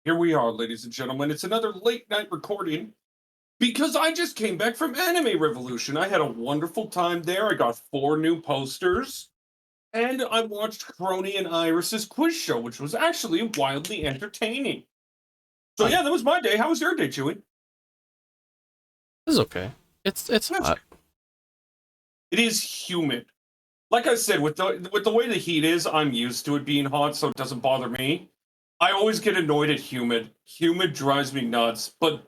Here we are, ladies and gentlemen. It's another late night recording because I just came back from Anime Revolution. I had a wonderful time there. I got 4 new posters, and I watched Crony and Iris's quiz show, which was actually wildly entertaining. So Nice. yeah, that was my day. How was your day, Chewy? It's okay. It's That's hot. It is humid. Like I said, with the way the heat is, I'm used to it being hot, so it doesn't bother me. I always get annoyed at humid. Humid drives me nuts, but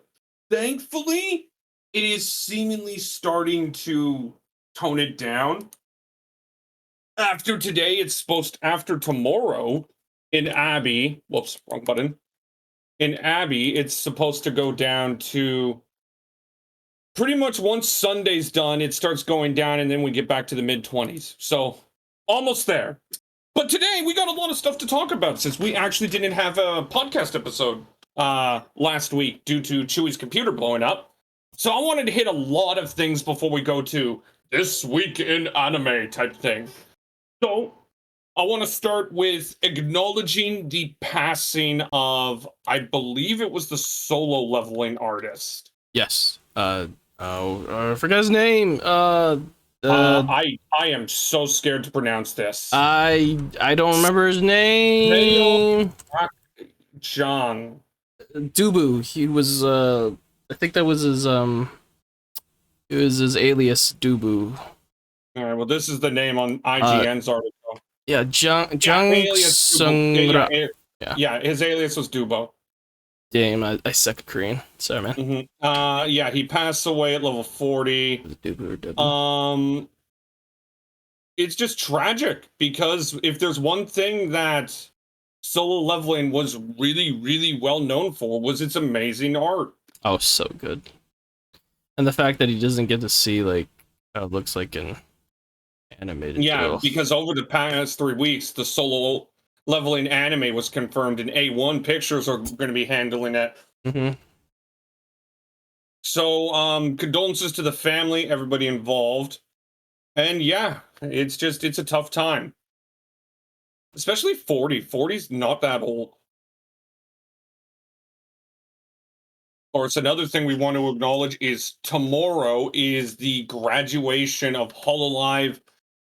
thankfully, it is seemingly starting to tone it down. After today, after tomorrow in Abbey, whoops, wrong button. In Abbey, it's supposed to go down to pretty much once Sunday's done, it starts going down, and then we get back to the mid-20s. So, almost there. But today, we got a lot of stuff to talk about since we actually didn't have a podcast episode last week due to Chewy's computer blowing up. So I wanted to hit a lot of things before we go to this week in anime type thing. So I want to start with acknowledging the passing of, I believe it was the solo leveling artist. Yes. I forgot his name. I am so scared to pronounce this. I don't remember his name. John Dubu. He was I think that was his it was his alias Dubu. All right, well, this is the name on IGN's article. Yeah, Jung Sung. Yeah, his alias was Dubo. Damn, I suck at Korean. Sorry, man. Mm-hmm. Yeah, he passed away at level 40. Dubu or Dubu? It's just tragic because if there's one thing that solo leveling was really, really well known for, was its amazing art. Oh, so good. And the fact that he doesn't get to see like how it looks like in animated. Yeah, because over the past 3 weeks, the solo leveling anime was confirmed, and A1 Pictures are going to be handling it. So, condolences to the family, everybody involved. And yeah, it's a tough time. Especially 40. 40's not that old. Of course, another thing we want to acknowledge is tomorrow is the graduation of Hololive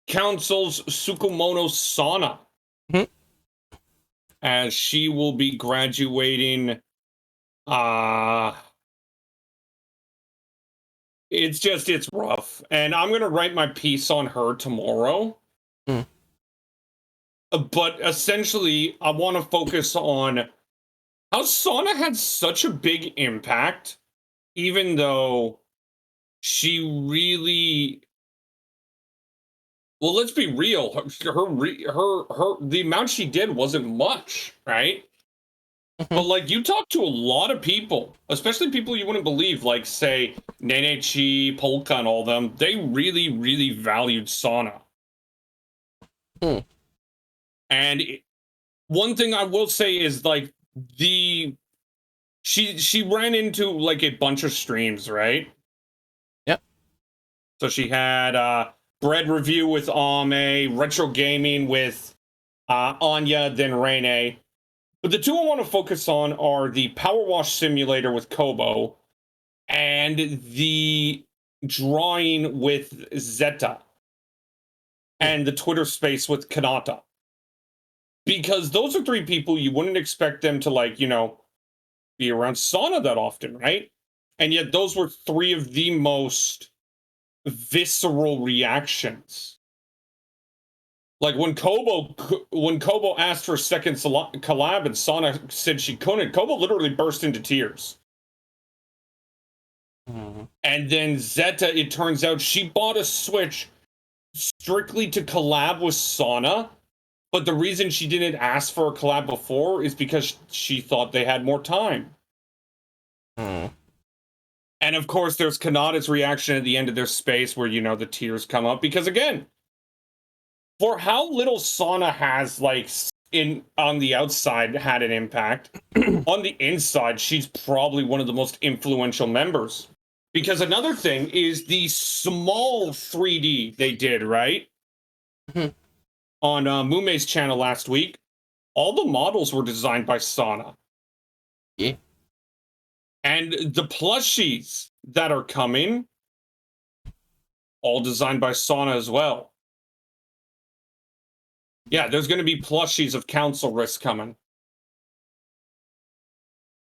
Council's Tsukumono Sana. As she will be graduating, it's rough. And I'm going to write my piece on her tomorrow. But essentially, I want to focus on how Sana had such a big impact, even though she really, well, let's be real. The amount she did wasn't much, right? But like, you talk to a lot of people, especially people you wouldn't believe, like say Nene Chi, Polka, and all them. They really, really valued Sana. And one thing I will say is like she ran into like a bunch of streams, right? Yep. So she had Bread Review with Ame, Retro Gaming with Anya, then Rene. But the two I want to focus on are the Power Wash Simulator with Kobo and the drawing with Zeta and the Twitter space with Kanata. Because those are 3 people you wouldn't expect them to, like, you know, be around Sana that often, right? And yet those were 3 of the most visceral reactions. Like when Kobo asked for a second collab and Sana said she couldn't, Kobo literally burst into tears. And then Zeta, it turns out she bought a Switch strictly to collab with Sana. But the reason she didn't ask for a collab before is because she thought they had more time. And of course, there's Kanata's reaction at the end of their space where, you know, the tears come up. Because again, for how little Sana has, like, on the outside had an impact, on the inside, she's probably one of the most influential members. Because another thing is the small 3D they did, right? On Mume's channel last week, all the models were designed by Sana. Yeah. And the plushies that are coming, all designed by Sauna as well. Yeah, there's going to be plushies of Council Risk coming.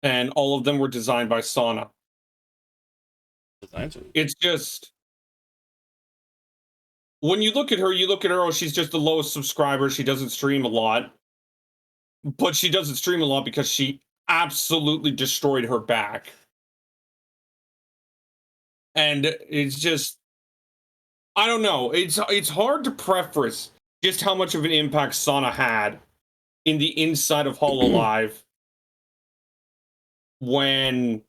And all of them were designed by Sauna. It's just... When you look at her, oh, she's just the lowest subscriber. She doesn't stream a lot. But she doesn't stream a lot because she absolutely destroyed her back. And it's just... I don't know. It's hard to preface just how much of an impact Sauna had in the inside of Hololive when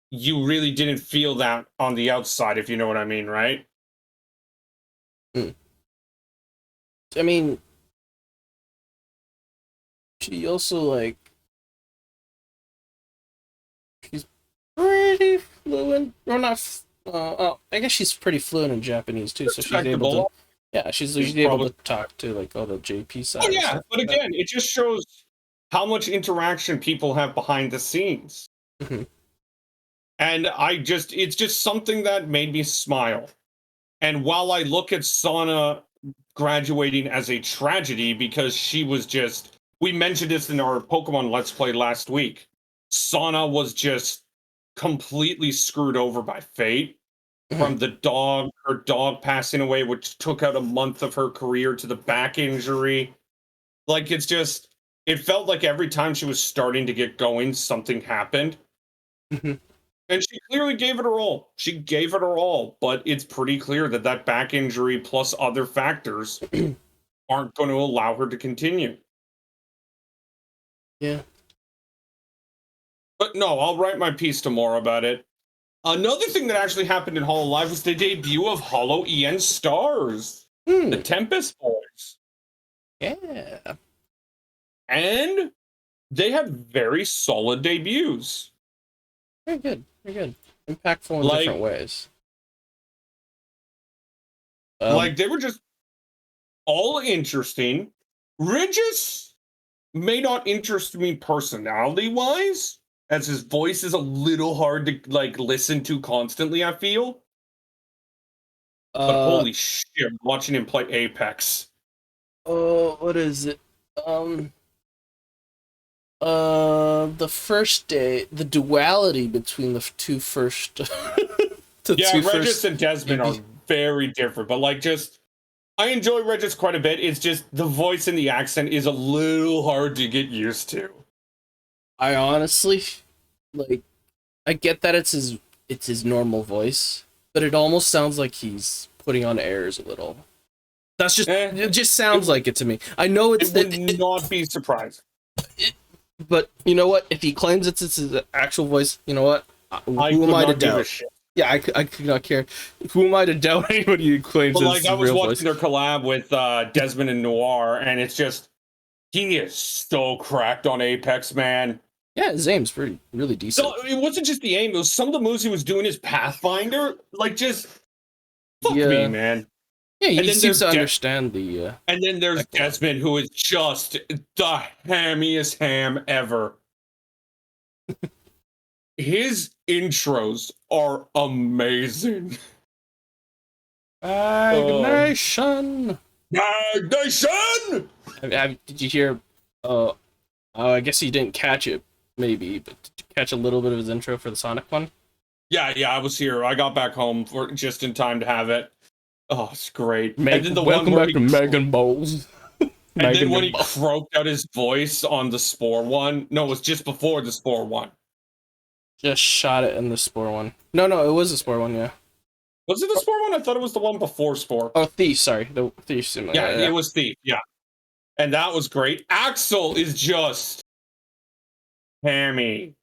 you really didn't feel that on the outside, if you know what I mean, right? I mean, she also, like, she's pretty fluent, or not, I guess she's pretty fluent in Japanese, too, so she's able to, yeah, she's able to talk to, like, all the JP side. Oh, yeah, but again, it just shows how much interaction people have behind the scenes. Mm-hmm. And it's just something that made me smile. And while I look at Sana graduating as a tragedy because she was just... We mentioned this in our Pokemon Let's Play last week. Sana was just completely screwed over by fate. From the dog, her dog passing away, which took out a month of her career, to the back injury. Like, it's just... It felt like every time she was starting to get going, something happened. And she clearly gave it her all. She gave it her all, but it's pretty clear that that back injury plus other factors aren't going to allow her to continue. Yeah. But no, I'll write my piece tomorrow about it. Another thing that actually happened in Hololive was the debut of Hollow EN Stars. The Tempest Boys. Yeah. And they had very solid debuts. Very good. Very good. Impactful in different ways. Like, they were just all interesting. Regis may not interest me personality-wise, as his voice is a little hard to, like, listen to constantly, I feel. But holy shit, watching him play Apex. Oh, what is it? The first day, the duality between the two first... Regis and Desmond are very different, but, like, just... I enjoy Regis quite a bit. It's just the voice and the accent is a little hard to get used to. I honestly, like, I get that it's his normal voice, but it almost sounds like he's putting on airs a little. That's just it just sounds like it to me. I know it's would not be surprised. But you know what? If he claims it's his actual voice, you know what? Who am I to doubt? Yeah, I could not care. Who am I to doubt anybody who claims it's his real voice? I was watching their collab with Desmond and Noir, and it's just... He is so cracked on Apex, man. Yeah, his aim's really decent. So it wasn't just the aim, it was some of the moves he was doing as Pathfinder. Like, just... Fuck me, man. Yeah, he seems to understand the... and then there's Desmond, who is just the hammiest ham ever. His intros are amazing. Ignition! Ignition! Did you hear... I guess you didn't catch it, maybe, but did you catch a little bit of his intro for the Sonic one? Yeah, I was here. I got back home just in time to have it. Oh, it's great. And then the welcome back to Megan Bowles. And then when he croaked out his voice on the Spore one. No, it was just before the Spore one. Just shot it in the Spore one. No, it was the Spore one, yeah. Was it the Spore one? I thought it was the one before Spore. Oh, Thief, sorry. The Thief. Yeah, it was Thief, yeah. And that was great. Axel is just... hammy.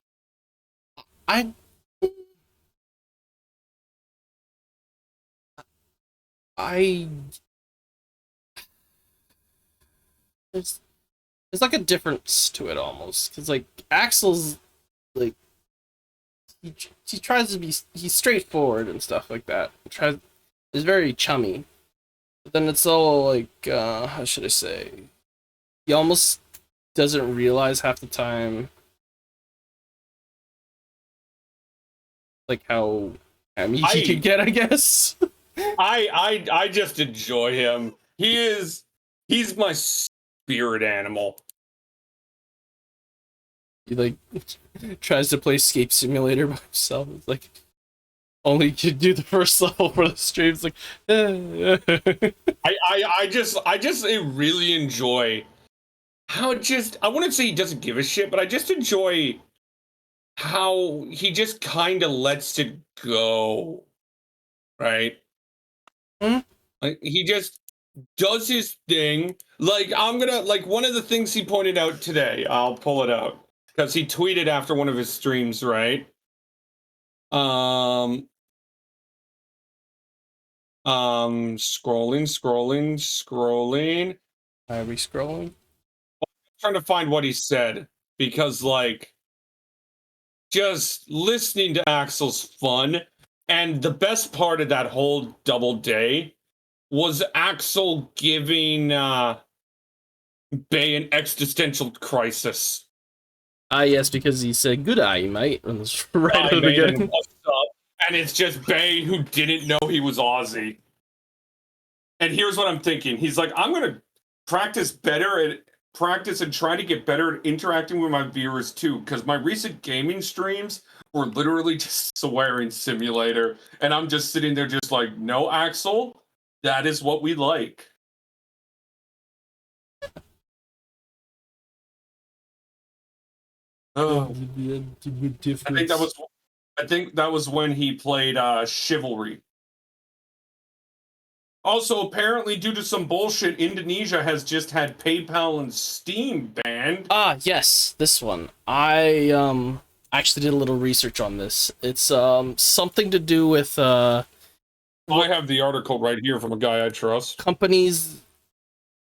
There's like a difference to it almost, because like Axel's like he tries to be he's straightforward and stuff like that. Is very chummy, but then it's all like how should I say? He almost doesn't realize half the time like how he can get, I guess. I just enjoy him. He's my spirit animal. He like tries to play Escape Simulator by himself. It's like only can do the first level for the stream. It's like I just really enjoy how I wouldn't say he doesn't give a shit, but I just enjoy how he just kind of lets it go, right? Like he just does his thing. Like one of the things he pointed out today, I'll pull it out because he tweeted after one of his streams, right? Scrolling. are we scrolling? Trying to find what he said because like just listening to Axel's fun, and the best part of that whole double day was Axel giving Bay an existential crisis. Yes, because he said good eye, mate, and it's right Hi, at the mate, and beginning. what's up? And it's just Bay who didn't know he was Aussie. And here's what I'm thinking. He's like, I'm gonna practice and try to get better at interacting with my viewers too, because my recent gaming streams were literally just swearing simulator, and I'm just sitting there just like, no, Axel, that is what we like. Oh, I think that was when he played Chivalry. Also, apparently, due to some bullshit, Indonesia has just had PayPal and Steam banned. Yes, this one. I actually did a little research on this. It's something to do with I have the article right here from a guy I trust. companies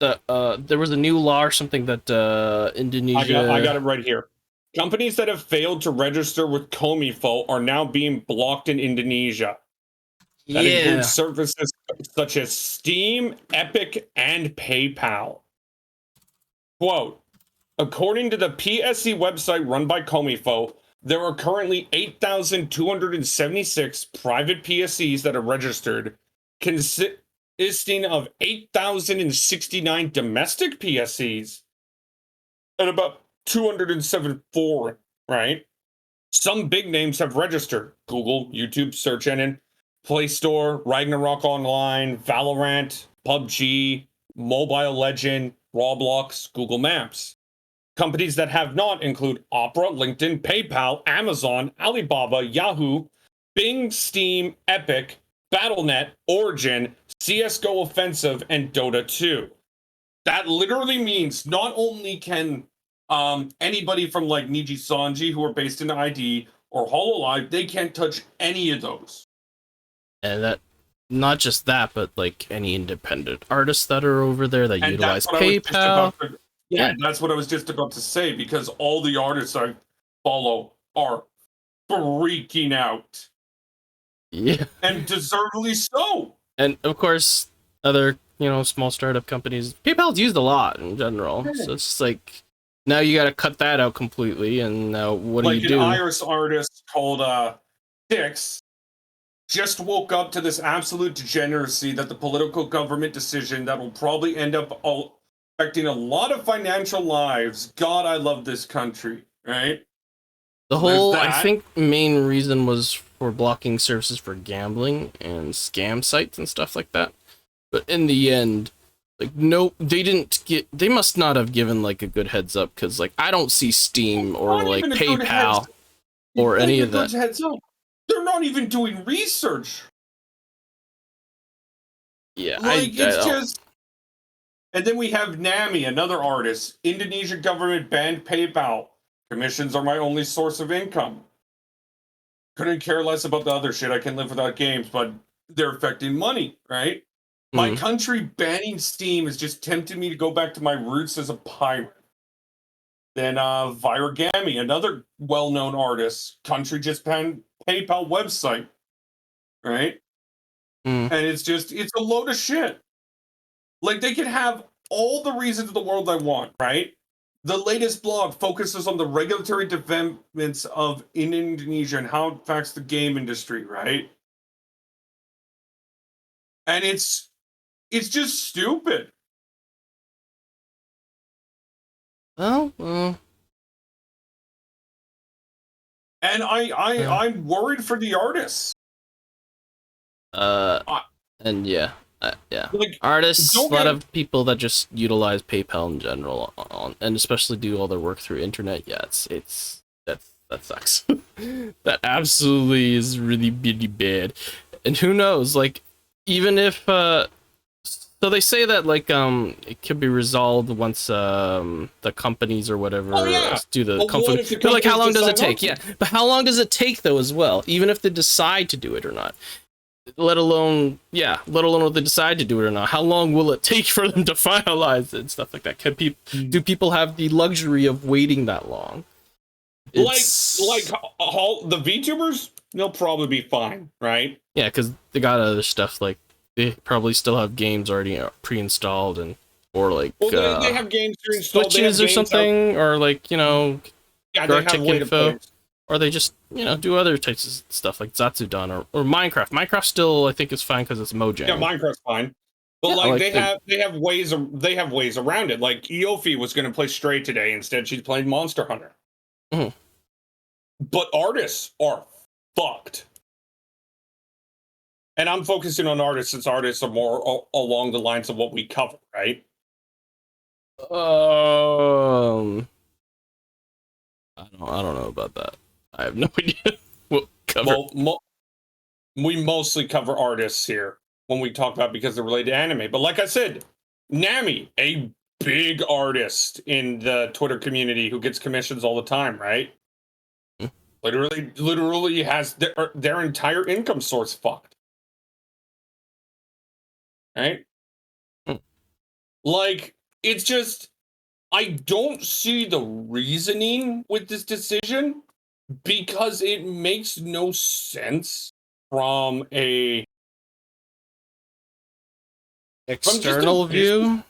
that there was a new law or something that Indonesia. I got it right here. Companies that have failed to register with Kominfo are now being blocked in Indonesia. That includes services such as Steam, Epic, and PayPal. Quote, according to the PSE website run by Kominfo, there are currently 8,276 private PSEs that are registered, consisting of 8,069 domestic PSEs and about 207 foreign, right? Some big names have registered: Google, YouTube, search engine, Play Store, Ragnarok Online, Valorant, PUBG, Mobile Legend, Roblox, Google Maps. Companies that have not include Opera, LinkedIn, PayPal, Amazon, Alibaba, Yahoo, Bing, Steam, Epic, Battle.net, Origin, CSGO Offensive, and Dota 2. That literally means not only can anybody from like Niji Sanji, who are based in ID, or HoloLive, they can't touch any of those. And that, not just that, but like any independent artists that are over there that utilize PayPal. That's what I was just about to say, because all the artists I follow are freaking out. Yeah. And deservedly so. And of course, other, small startup companies, PayPal's used a lot in general. So it's just like, now you got to cut that out completely. And now what do you do? Like an Irish artist called Dix just woke up to this absolute degeneracy that the political government decision that will probably end up affecting a lot of financial lives. God, I love this country, right? The whole, I think, main reason was for blocking services for gambling and scam sites and stuff like that. But in the end, like, no, they must not have given like a good heads up, because like I don't see Steam or like PayPal or any of that. Heads up. They're not even doing research. Yeah, like it's just. And then we have Nami, another artist. Indonesian government banned PayPal. Commissions are my only source of income. Couldn't care less about the other shit. I can live without games, but they're affecting money, right? My country banning Steam is just tempting me to go back to my roots as a pirate. Then Viragami, another well-known artist. Country just banned PayPal website, right? And it's a load of shit. Like, they can have all the reasons in the world I want, right? The latest blog focuses on the regulatory developments in Indonesia and how it affects the game industry, right? And it's just stupid. Oh, well. And I'm worried for the artists. And yeah. Like, artists, a lot of people that just utilize PayPal in general, and especially do all their work through internet. Yeah, that sucks. That absolutely is really bad. And who knows? Like, even if so they say that like it could be resolved once the companies or whatever do the company. But like, how long does it take? Yeah, but how long does it take though as well? Even if they decide to do it or not. Let alone if they decide to do it or not. How long will it take for them to finalize it and stuff like that? Do people have the luxury of waiting that long? Like all the VTubers, they'll probably be fine, right? Yeah, because they got other stuff, like they probably still have games already pre-installed or like they have games pre-installed, glitches or something, or like they have info. Or they just, do other types of stuff like Zatsudan or Minecraft. Minecraft still, I think, is fine because it's Mojang. Yeah, Minecraft's fine. But they have ways around it. Like Eofi was going to play Stray today, instead she's playing Monster Hunter. Mm-hmm. But artists are fucked. And I'm focusing on artists since artists are more along the lines of what we cover, right? I don't know about that. I have no idea what cover. Well, we mostly cover artists here when we talk about because they're related to anime. But like I said, Nami, a big artist in the Twitter community who gets commissions all the time, right? Literally has their entire income source fucked. Right? Like, it's just, I don't see the reasoning with this decision because it makes no sense from a external view.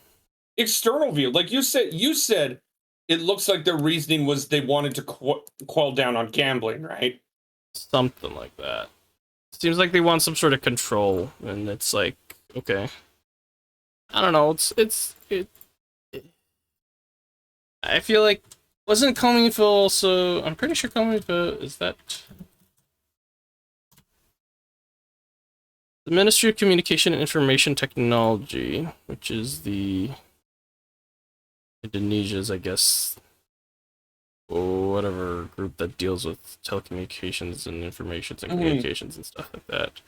External view, like you said, it looks like their reasoning was they wanted to quell down on gambling, right? Something like that. Seems like they want some sort of control, and it's like, okay, I don't know. I feel like, wasn't Kominfo also? I'm pretty sure Kominfo is that. The Ministry of Communication and Information Technology, which is the Indonesia's, I guess, or whatever group that deals with telecommunications and informations and communications and stuff like that.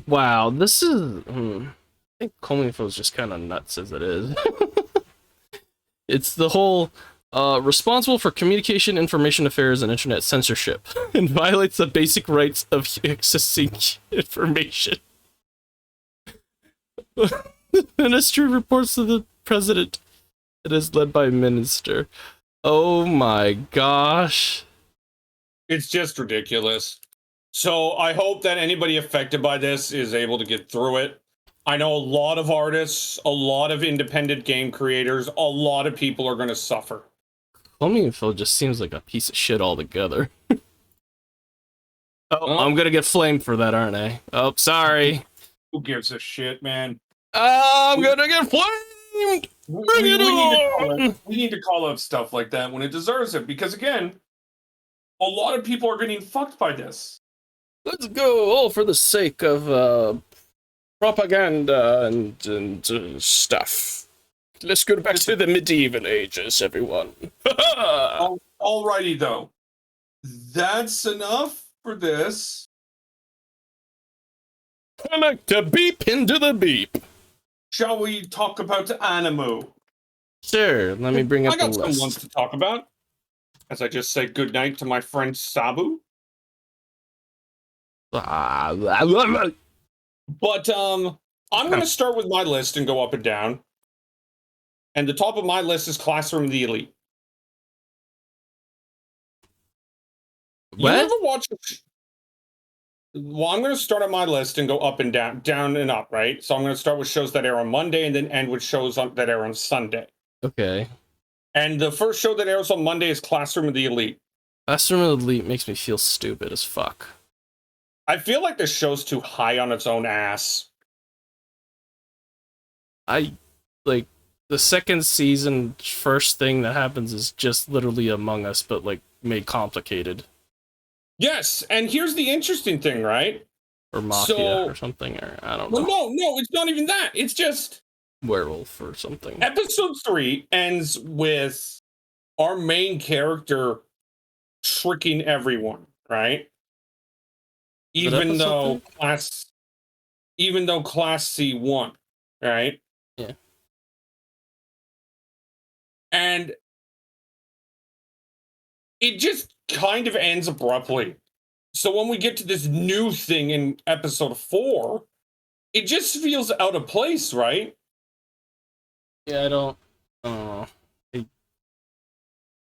Wow, this is. I think Kominfo is just kind of nuts as it is. It's the whole. Responsible for communication, information affairs, and internet censorship, and violates the basic rights of accessing information. The ministry reports to the president. It is led by a minister. Oh my gosh. It's just ridiculous. So I hope that anybody affected by this is able to get through it. I know a lot of artists, a lot of independent game creators, a lot of people are going to suffer. Kominfo just seems like a piece of shit altogether. I'm gonna get flamed for that, aren't I? Oh, sorry. Who gives a shit, man? I'm gonna get flamed! Bring it on! We need to call out stuff like that when it deserves it, because again, a lot of people are getting fucked by this. Let's go, all for the sake of propaganda and stuff. Let's go back to the medieval ages, everyone. Alrighty, though. That's enough for this. Connect the beep into the beep. Shall we talk about anime? Sure, let me bring up the list. I got some ones to talk about. As I just say goodnight to my friend Sabu. But, I'm going to start with my list and go up and down. And the top of my list is Classroom of the Elite. What? You ever watch well, I'm going to start on my list and go up and down, down and up, right? So I'm going to start with shows that air on Monday and then end with shows that air on Sunday. Okay. And the first show that airs on Monday is Classroom of the Elite. Classroom of the Elite makes me feel stupid as fuck. I feel like this show's too high on its own ass. I like the second season. First thing that happens is just literally Among Us, but like made complicated. Yes, and here's the interesting thing, right? Or Mafia or something, or I don't know. Well, no, it's not even that. It's just Werewolf or something. episode 3 ends with our main character tricking everyone, right? Even though Class C won, right? Yeah. And it just kind of ends abruptly. So when we get to this new thing in episode 4, it just feels out of place, right? Yeah, I don't know. I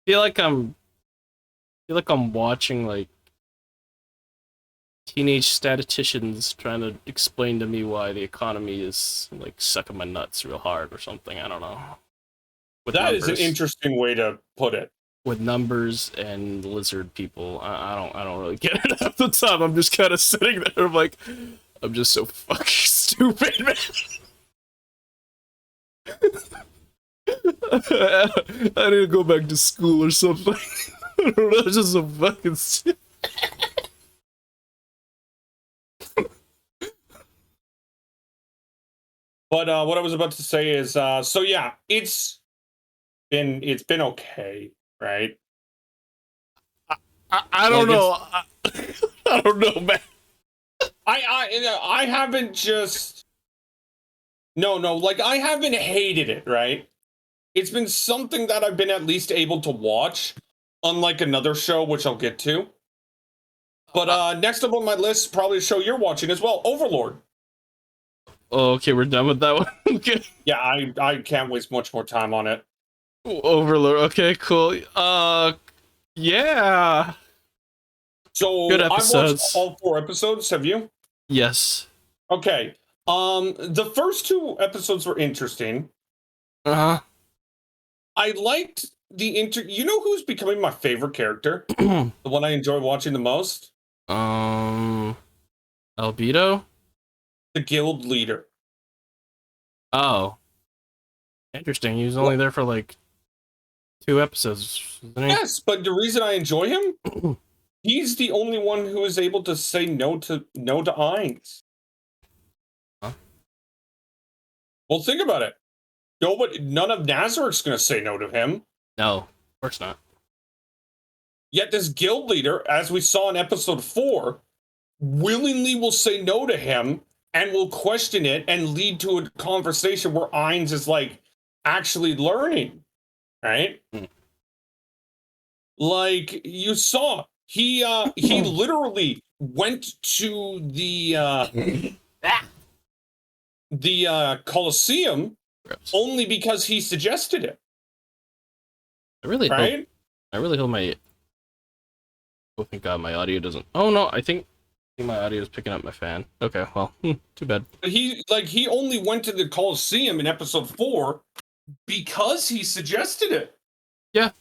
feel like I'm watching like teenage statisticians trying to explain to me why the economy is like sucking my nuts real hard or something. I don't know. With That numbers. is an interesting way to put it. With numbers and lizard people, I don't really get it at the time. I'm just kind of sitting there. I'm like, I'm just so fucking stupid, man. I need to go back to school or something. I don't know. It's just so fucking stupid. But what I was about to say is, so yeah, it's been okay, right? I don't know. I don't know, man. I haven't just like I haven't hated it, right? It's been something that I've been at least able to watch, unlike another show which I'll get to. But next up on my list, probably a show you're watching as well, Overlord. Oh, okay, we're done with that one. Okay. Yeah, I can't waste much more time on it. Overlord. Okay, cool. Yeah. So Good I've episodes. watched all 4 episodes. Have you? Yes. Okay. The first 2 episodes were interesting. Uh-huh. I liked the You know who's becoming my favorite character? The one I enjoy watching the most? Albedo? The guild leader. Oh. Interesting. He was only there for like 2 episodes, wasn't he? Yes, but the reason I enjoy him, he's the only one who is able to say no to Ainz. Huh? Well, think about it. None of Nazareth's going to say no to him. No, of course not. Yet this guild leader, as we saw in episode 4, willingly will say no to him and will question it and lead to a conversation where Ainz is like actually learning, right? Like you saw, he literally went to the Colosseum only because he suggested it. I really hope my. Oh, thank God my audio doesn't. Oh no, I think my audio is picking up my fan. Okay, well, too bad. He only went to the Colosseum in episode 4 because he suggested it. Yeah.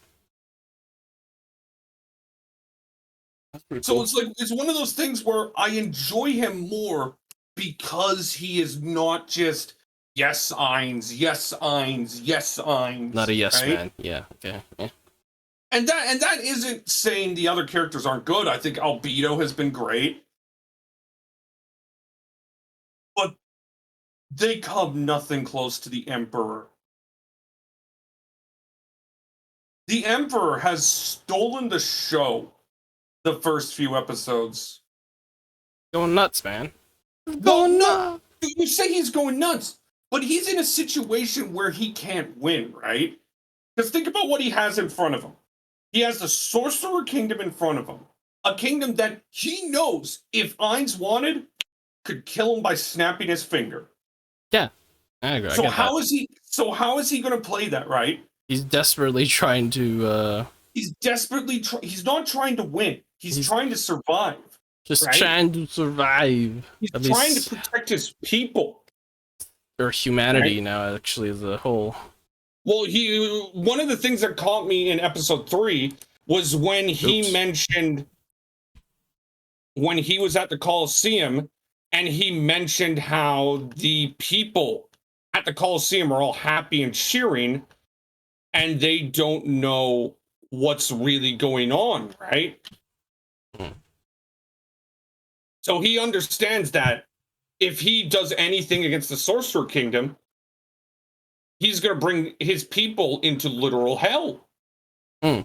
That's pretty cool. So it's one of those things where I enjoy him more because he is not just yes Ainz, yes Ainz, yes Ainz. Not a yes right? man. Yeah. Okay. Yeah. And that isn't saying the other characters aren't good. I think Albedo has been great. But they come nothing close to the Emperor. The Emperor has stolen the show the first few episodes. Going nuts, man. Going nuts. You say he's going nuts, but he's in a situation where he can't win, right? Because think about what he has in front of him. He has the Sorcerer Kingdom in front of him. A kingdom that he knows, if Ainz wanted, could kill him by snapping his finger. Yeah. I agree. So how is he going to play that, right? He's desperately trying to He's desperately he's not trying to win. He's trying to survive. Just Right? trying to survive. He's At trying to least, protect his people. or humanity Right? now, actually, as a whole. Well, one of the things that caught me in episode 3 was when he Oops. mentioned when he was at the Coliseum and he mentioned how the people at the Coliseum are all happy and cheering and they don't know what's really going on, right? Hmm. So he understands that if he does anything against the Sorcerer Kingdom, he's going to bring his people into literal hell. Hmm.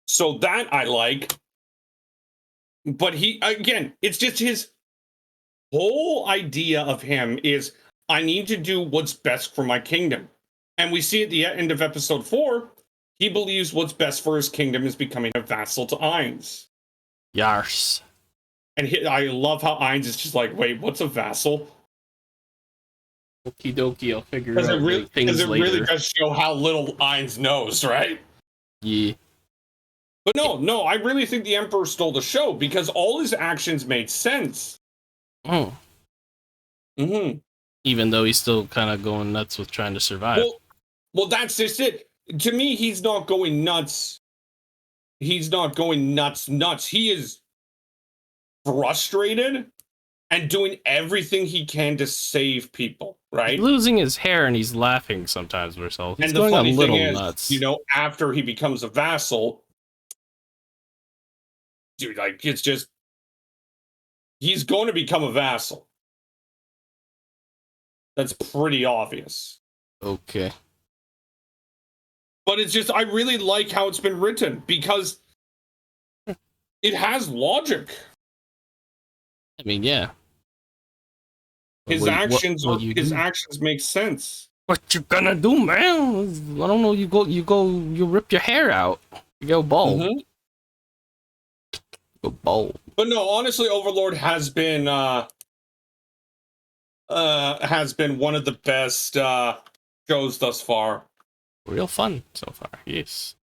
So that I like. But he, again, it's just his whole idea of him is I need to do what's best for my kingdom. And we see at the end of episode 4, he believes what's best for his kingdom is becoming a vassal to Ainz. Yars. And I love how Ainz is just like, wait, what's a vassal? Okie dokie, I'll figure Because out like, things it later. really does show how little Ainz knows, right? Yeah. But no, I really think the Emperor stole the show because all his actions made sense. Oh. Mm-hmm. Even though he's still kind of going nuts with trying to survive. Well, that's just it. To me, he's not going nuts. He's not going nuts. He is frustrated and doing everything he can to save people, right? He's losing his hair and he's laughing sometimes with himself. He's And the going funny a little thing is, nuts. you know, after he becomes a vassal, dude, like it's just he's going to become a vassal. That's pretty obvious. Okay. But it's just I really like how it's been written because it has logic. I mean, yeah. His What actions do? Actions make sense. What you gonna do, man? I don't know. You rip your hair out. You go bald. Mm-hmm. Go bald. But no, honestly, Overlord has been one of the best shows thus far. Real fun so far. Yes.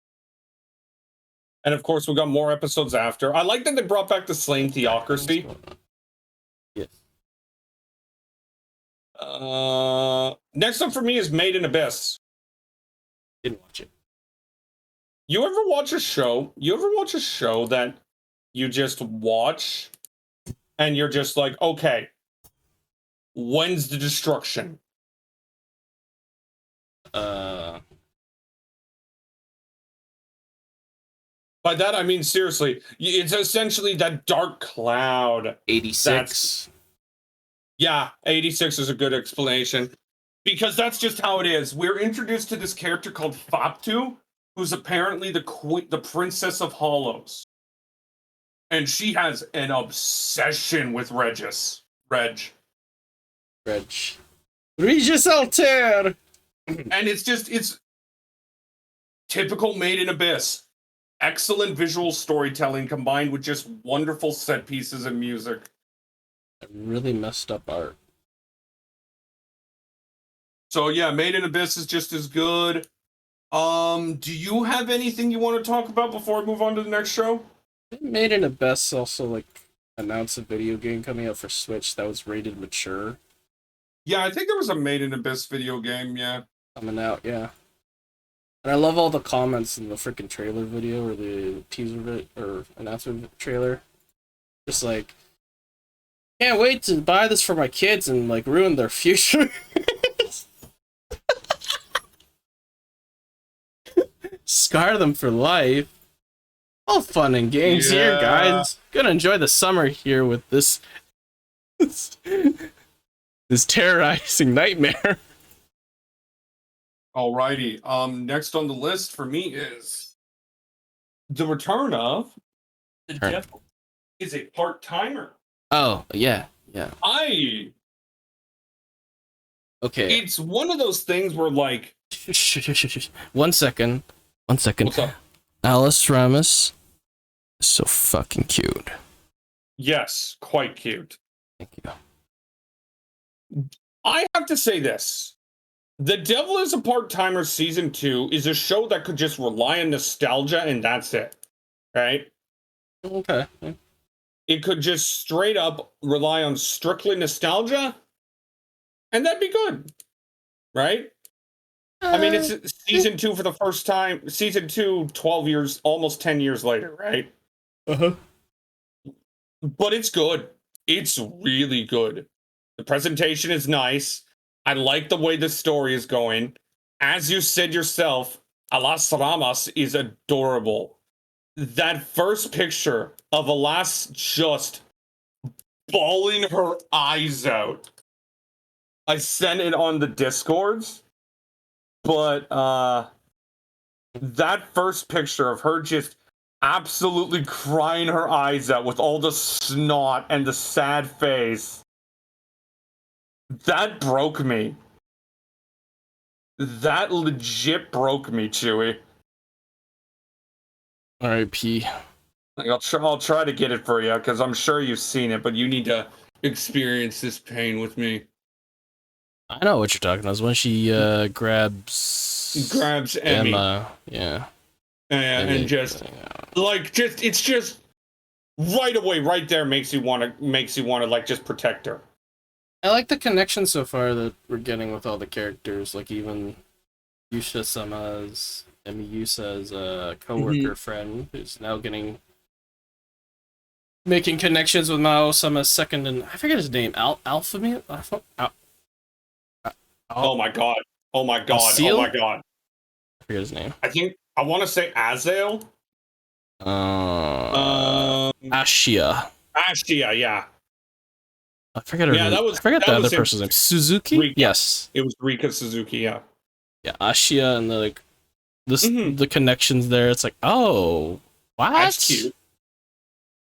And of course, we got more episodes after. I like that they brought back the Slain Theocracy. Yes. Next up for me is Made in Abyss. Didn't watch it. You ever watch a show? You ever watch a show that you just watch and you're just like, okay, when's the destruction? By that I mean seriously, it's essentially that dark cloud. 86. Yeah, 86 is a good explanation. Because that's just how it is. We're introduced to this character called Faptu, who's apparently the princess of Hollows. And she has an obsession with Reg. Regis Altair! And it's typical Made in Abyss. Excellent visual storytelling combined with just wonderful set pieces and music. Really messed up art. So yeah, Made in Abyss is just as good. Do you have anything you want to talk about before I move on to the next show? Made in Abyss also like announced a video game coming out for Switch that was rated mature. Yeah, I think there was a Made in Abyss video game, yeah. Coming out, yeah. And I love all the comments in the freaking trailer video or the teaser or announcement trailer. Just like, can't wait to buy this for my kids and like ruin their future. Scar them for life. All fun and games here, guys. Gonna enjoy the summer here with this terrorizing nightmare. Alrighty. Next on the list for me is the return of the devil is a part-timer. Oh, yeah. Okay. It's one of those things where like One second. What's up? Alice Ramis is so fucking cute. Yes, quite cute. Thank you. I have to say this. The Devil is a Part-Timer Season 2 is a show that could just rely on nostalgia and that's it. right? Okay. Yeah. It could just straight up rely on strictly nostalgia, and that'd be good, right? I mean, it's season 2 for the first time. Season 2, 12 years, almost 10 years later, right? Uh-huh. But it's good. It's really good. The presentation is nice. I like the way the story is going. As you said yourself, Alas Ramas is adorable. That first picture of Alas just bawling her eyes out. I sent it on the Discords, but that first picture of her just absolutely crying her eyes out with all the snot and the sad face, that broke me. That legit broke me, Chewy. R.I.P. Like, I'll try to get it for you because I'm sure you've seen it, but you need to experience this pain with me. I know what you're talking about. It's when she grabs Emmy. Emma. Yeah. And just like it's just right away, right there makes you want to like just protect her. I like the connection so far that we're getting with all the characters, like even Yusha-sama's Emi Yusa's co-worker friend, who's now making connections with Mao-sama's second, and I forget his name, Alpha? Oh my god. Oh my god. Seal? Oh my god. I forget his name. I want to say Azael. Ashia. Ashia, yeah. I forget her name. I forget the other person's name. Suzuki? Rika. Yes. It was Rika Suzuki, yeah. Yeah, Ashia and the connections there. It's like, oh, what? That's cute.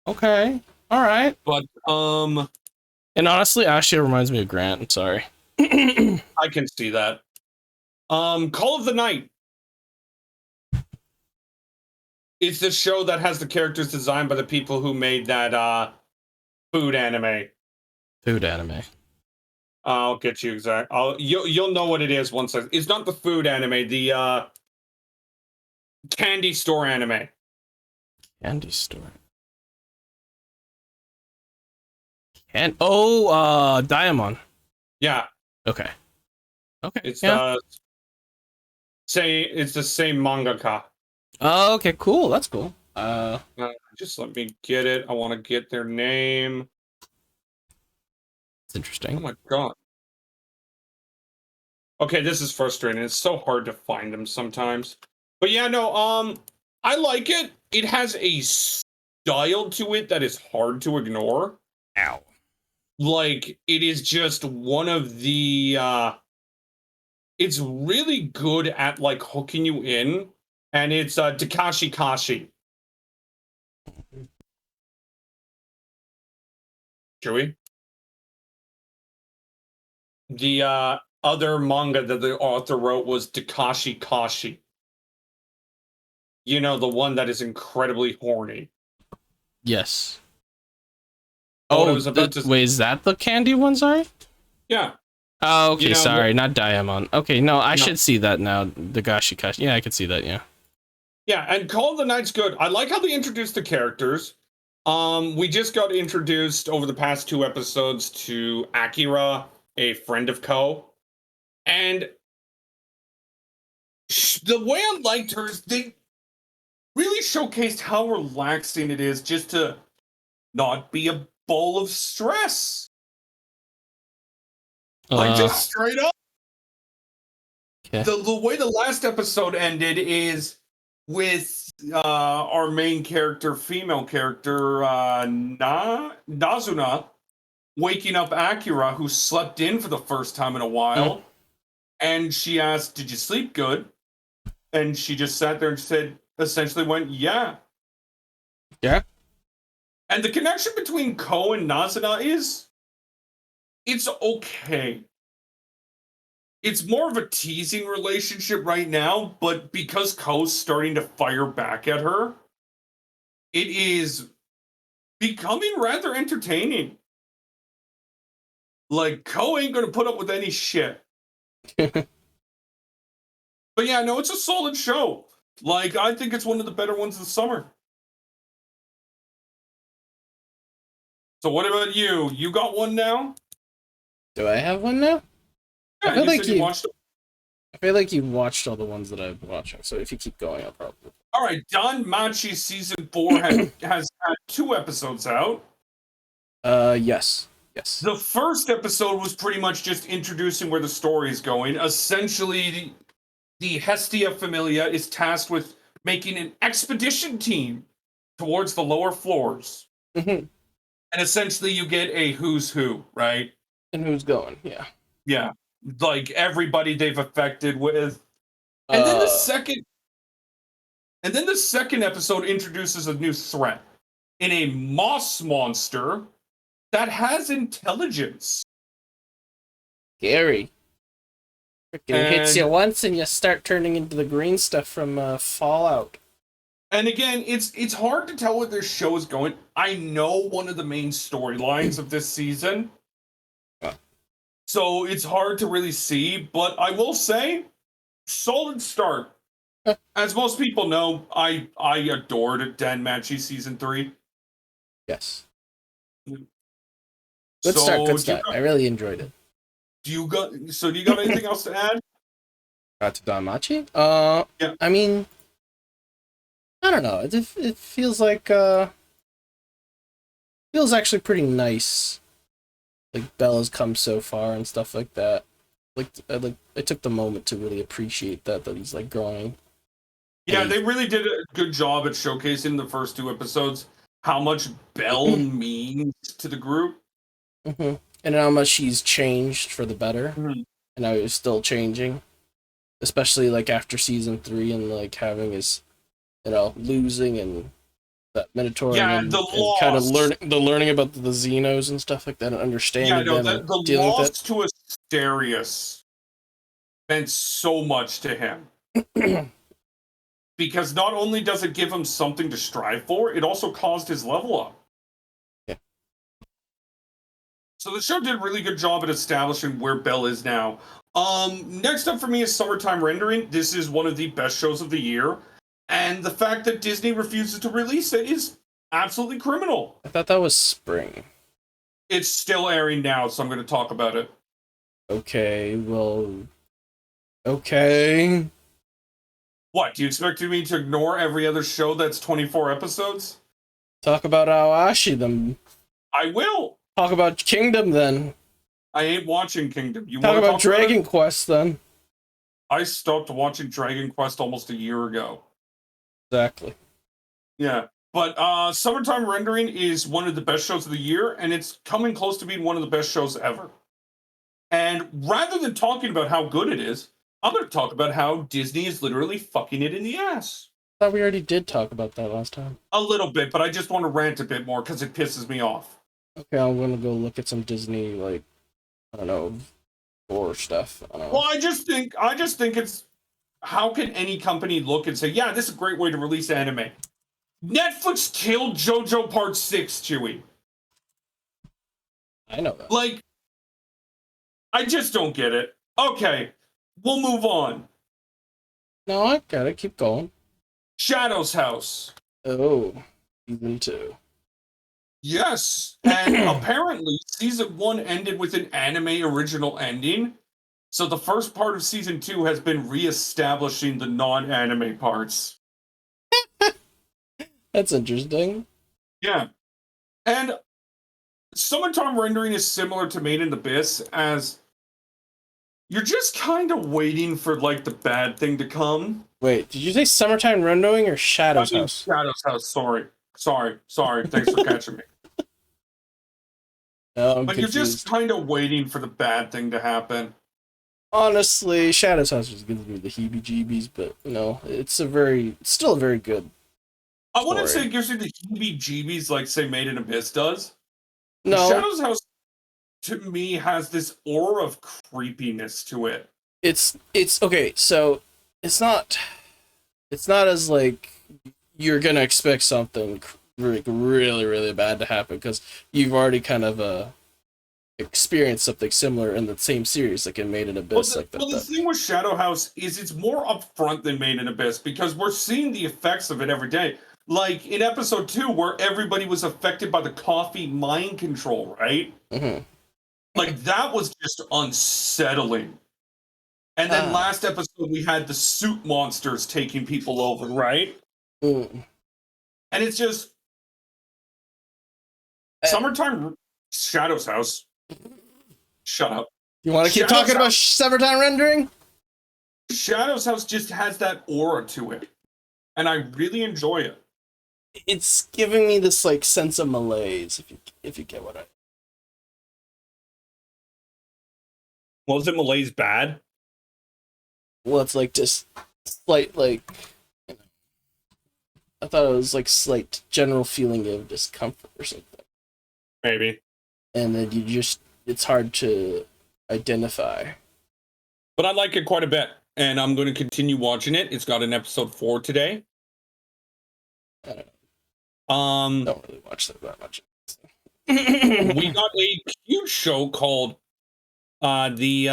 Okay. All right. But and honestly, Ashia reminds me of Grant. I'm sorry. I can see that. Call of the Night. It's the show that has the characters designed by the people who made that food anime. Food anime. I'll get you exact. You'll know what it is once. It's not the food anime. The candy store anime. Candy store. Diamond. Yeah. Okay. It's the same mangaka. Oh, okay, cool. That's cool. Just let me get it. I want to get their name. It's interesting. Oh my god. Okay, this is frustrating. It's so hard to find them sometimes. But yeah, no, I like it. It has a style to it that is hard to ignore. Ow. Like, it is just one of the it's really good at like hooking you in, and it's Takashi Kashi. Chewy? The other manga that the author wrote was Takashi Kashi. You know, the one that is incredibly horny. Yes. Oh, I was about to... wait, is that the candy one? Sorry. Yeah. Oh, okay. You know, sorry, not Diamond. Okay, no, I should see that now. The Gashikashi. Yeah, I could see that. Yeah. Yeah, and Call of the Night's good. I like how they introduced the characters. We just got introduced over the past 2 episodes to Akira, a friend of Ko, and the way I liked her is they really showcased how relaxing it is just to not be a bowl of stress. Like, just straight up. Okay. The way the last episode ended is with our main character, female character, Nazuna, waking up Akira, who slept in for the first time in a while. And she asked, "Did you sleep good?" And she just sat there and said, essentially went, "Yeah." Yeah. And the connection between Ko and Nazuna it's okay. It's more of a teasing relationship right now, but because Ko's starting to fire back at her, it is becoming rather entertaining. Like, Ko ain't gonna put up with any shit. But yeah, no, it's a solid show. Like, I think it's one of the better ones of the summer. So what about you? You got one now? Do I have one now? Yeah, you said you watched. I feel like you've watched all the ones that I've been watching, so if you keep going, I'll probably. All right, Don Machi season 4 has had 2 episodes out. Yes. Yes. The first episode was pretty much just introducing where the story is going. Essentially, the Hestia Familia is tasked with making an expedition team towards the lower floors. Mm-hmm. And essentially, you get a who's who, right? And who's going? Yeah. Yeah. Like everybody they've affected with. And then the second episode introduces a new threat in a moss monster that has intelligence. Scary. Freaking hits you once and you start turning into the green stuff from Fallout. And again, it's hard to tell where this show is going. I know one of the main storylines of this season. So it's hard to really see, but I will say, solid start. As most people know, I adored Dan Machi season 3. Yes. Good start. I really enjoyed it. Do you got anything else to add? To Don Machi? Yeah. I mean, I don't know. It feels like feels actually pretty nice. Like Bella's come so far and stuff like that. I took the moment to really appreciate that he's like growing. Yeah, they really did a good job at showcasing the first 2 episodes how much Belle means to the group. Mm-hmm. And how much he's changed for the better. Mm-hmm. And how he's still changing. Especially like after season 3 and like having his, losing and that Minotaur and kind of learning about the Xenos and stuff like that and understanding them and the dealing loss with it. to Asterius meant so much to him. Because not only does it give him something to strive for, it also caused his level up. Yeah. So the show did a really good job at establishing where Belle is now. Next up for me is Summertime Rendering. This is one of the best shows of the year. And the fact that Disney refuses to release it is absolutely criminal. I thought that was spring. It's still airing now, so I'm going to talk about it. Okay, well... Okay... What, do you expect me to ignore every other show that's 24 episodes? Talk about Aoashi, then. I will! Talk about Kingdom, then. I ain't watching Kingdom. You talk about Dragon Quest, then. I stopped watching Dragon Quest almost a year ago. Exactly. Yeah. But Summertime Rendering is one of the best shows of the year, and it's coming close to being one of the best shows ever. And rather than talking about how good it is, I'm going to talk about how Disney is literally fucking it in the ass. I thought we already did talk about that last time. A little bit, but I just want to rant a bit more because it pisses me off. Okay, I'm going to go look at some Disney, like, I don't know, horror stuff. Well, I just think it's, how can any company look and say, yeah, this is a great way to release anime? Netflix killed JoJo Part 6, Chewie. I know that. Like, I just don't get it. Okay. We'll move on. No, I gotta keep going. Shadow's House. Oh, season 2. Yes, and apparently season 1 ended with an anime original ending. So the first part of season 2 has been reestablishing the non-anime parts. That's interesting. Yeah. And Summertime Rendering is similar to Made in Abyss, as you're just kind of waiting for, like, the bad thing to come. Wait, did you say Summertime Rendering or Shadow's House? Shadow's House, sorry. Thanks for catching me. No, but confused. You're just kind of waiting for the bad thing to happen. Honestly, Shadow's House was going to be the heebie-jeebies, but, it's still a very good I wouldn't say it gives you the heebie-jeebies like, say, Made in Abyss does. No. Shadow's House, to me, has this aura of creepiness to it. It's okay, so it's not as, like, you're going to expect something really, really bad to happen, because you've already kind of experienced something similar in the same series, like in Made in Abyss. The thing with Shadow House is it's more upfront than Made in Abyss, because we're seeing the effects of it every day. Like in episode 2, where everybody was affected by the coffee mind control, right? Mm-hmm. Like that was just unsettling. And then last episode, we had the suit monsters taking people over, right? Mm. And it's just summertime. Shadow's house. Shut up. You want to keep Shadow's talking about house, summertime rendering? Shadow's house just has that aura to it, and I really enjoy it. It's giving me this like sense of malaise, if you get what I. Was it Malay's bad? Well, it's like just slight like. You know, I thought it was like slight general feeling of discomfort or something. Maybe. And then it's hard to identify. But I like it quite a bit, and I'm going to continue watching it. It's got an episode 4 today. I don't really watch that much. We got a cute show called pretty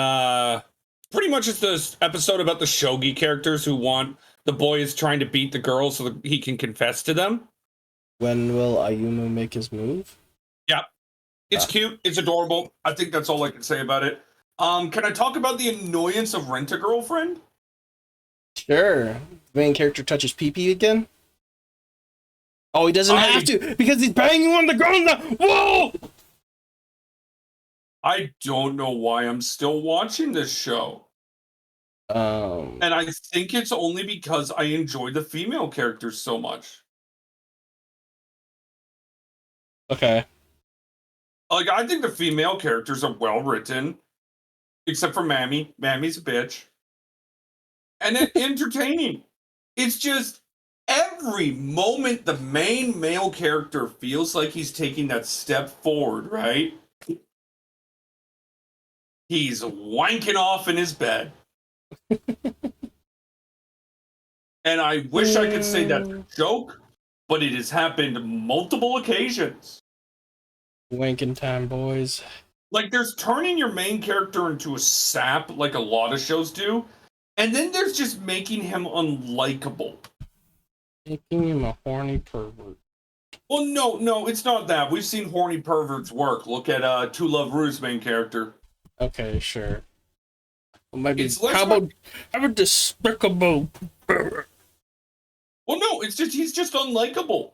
much it's this episode about the shogi characters who want the boy is trying to beat the girl so that he can confess to them. When will Ayumu make his move? Yeah. It's cute. It's adorable. I think that's all I can say about it. Can I talk about the annoyance of Rent-A-Girlfriend? Sure. The main character touches pee-pee again? Oh, he doesn't have to, because he's banging on the ground now! Whoa! I don't know why I'm still watching this show. And I think it's only because I enjoy the female characters so much. Okay. Like, I think the female characters are well written, except for Mammy. Mammy's a bitch. And then entertaining. It's just every moment the main male character feels like he's taking that step forward, right? He's wanking off in his bed. And I wish I could say that's a joke, but it has happened multiple occasions. Wanking time, boys. Like, there's turning your main character into a sap, like a lot of shows do, and then there's just making him unlikable. Making him a horny pervert. Well, no, it's not that. We've seen horny perverts work. Look at To Love Rue's main character. Okay, sure. Well, maybe How about despicable pervert? Well, no, it's just he's just unlikable.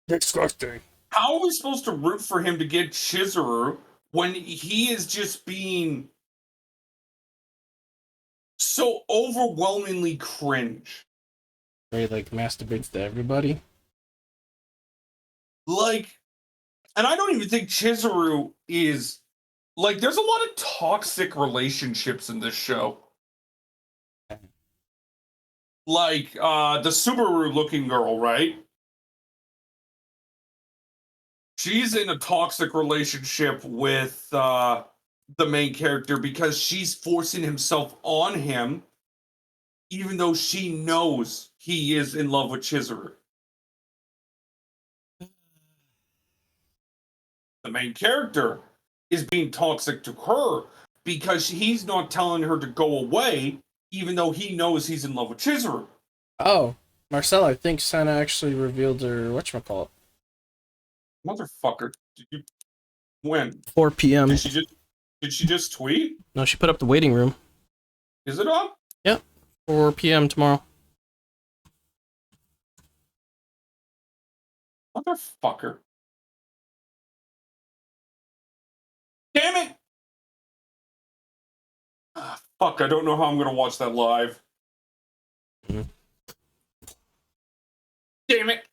Disgusting. How are we supposed to root for him to get Chizuru when he is just being so overwhelmingly cringe? Where he like masturbates to everybody? Like, and I don't even think Chizuru is like, there's a lot of toxic relationships in this show. Like, the Subaru looking girl, right? She's in a toxic relationship with the main character because she's forcing himself on him, even though she knows he is in love with Chizuru. The main character is being toxic to her because he's not telling her to go away, even though he knows he's in love with Chizuru. Oh, Marcel, I think Santa actually revealed her whatchamacallit. Motherfucker. When? 4 p.m. Did she just tweet? No, she put up the waiting room. Is it up? Yep. 4 p.m. tomorrow. Motherfucker. Damn it! Fuck, I don't know how I'm gonna watch that live. Mm-hmm. Damn it!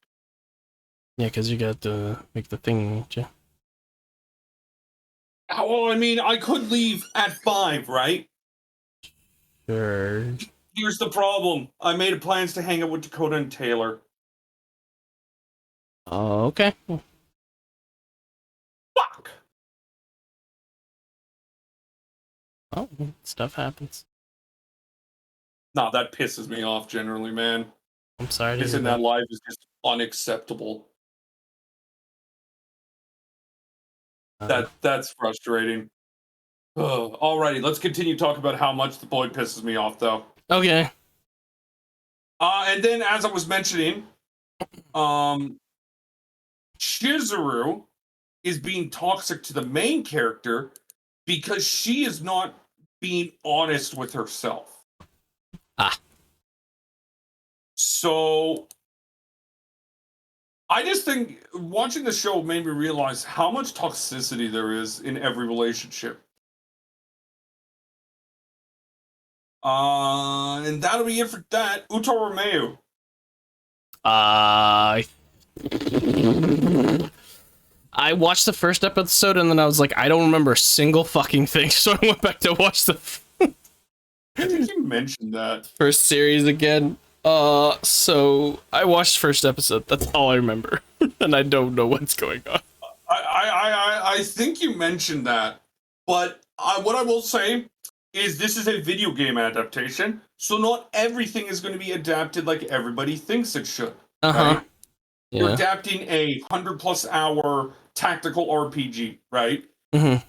Yeah, because you got to make the thing, don't you? Well, I mean, I could leave at 5, right? Sure. Here's the problem. I made plans to hang out with Dakota and Taylor. Oh, okay. Fuck! Oh, stuff happens. Nah, that pisses me off generally, man. I'm sorry to Missing that live is just unacceptable. That's frustrating. Alrighty, let's continue talking about how much the boy pisses me off, though. Okay. And then, as I was mentioning, Chizuru is being toxic to the main character because she is not being honest with herself. Ah. So I just think watching the show made me realize how much toxicity there is in every relationship. And that'll be it for that. Uto Romeo. I watched the first episode and then I was like, I don't remember a single fucking thing, so I went back to watch the I think you mentioned that. first series again. So I watched first episode. That's all I remember, and I don't know what's going on. I think you mentioned that, but what I will say is this is a video game adaptation, so not everything is going to be adapted like everybody thinks it should. Right? You're Yeah. adapting a 100+ hour tactical RPG, right? Mm-hmm.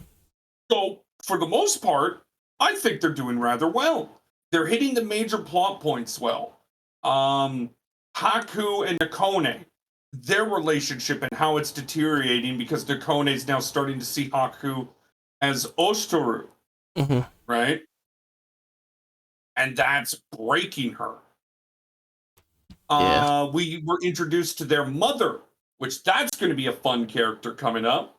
So for the most part, I think they're doing rather well. They're hitting the major plot points well. Haku and Nakone, their relationship and how it's deteriorating because Nakone is now starting to see Haku as Oshitoru, Mm-hmm. right? And that's breaking her. Yeah. We were introduced to their mother, which that's going to be a fun character coming up.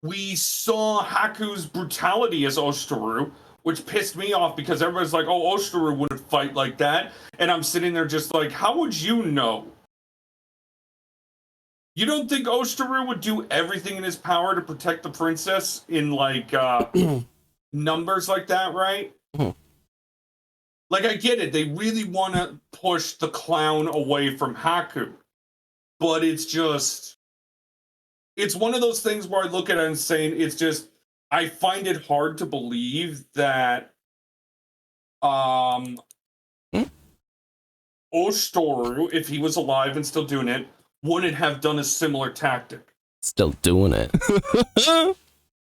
We saw Haku's brutality as Oshitoru, which pissed me off because everybody's like, oh, Oshitoru wouldn't fight like that. And I'm sitting there just like, how would you know? You don't think Oshitoru would do everything in his power to protect the princess in like numbers like that, right? Mhm. Like, I get it. They really want to push the clown away from Haku. But it's just, it's one of those things where I look at it and saying, it's just, I find it hard to believe that Oshitoru, if he was alive and still doing it, wouldn't have done a similar tactic. Still doing it.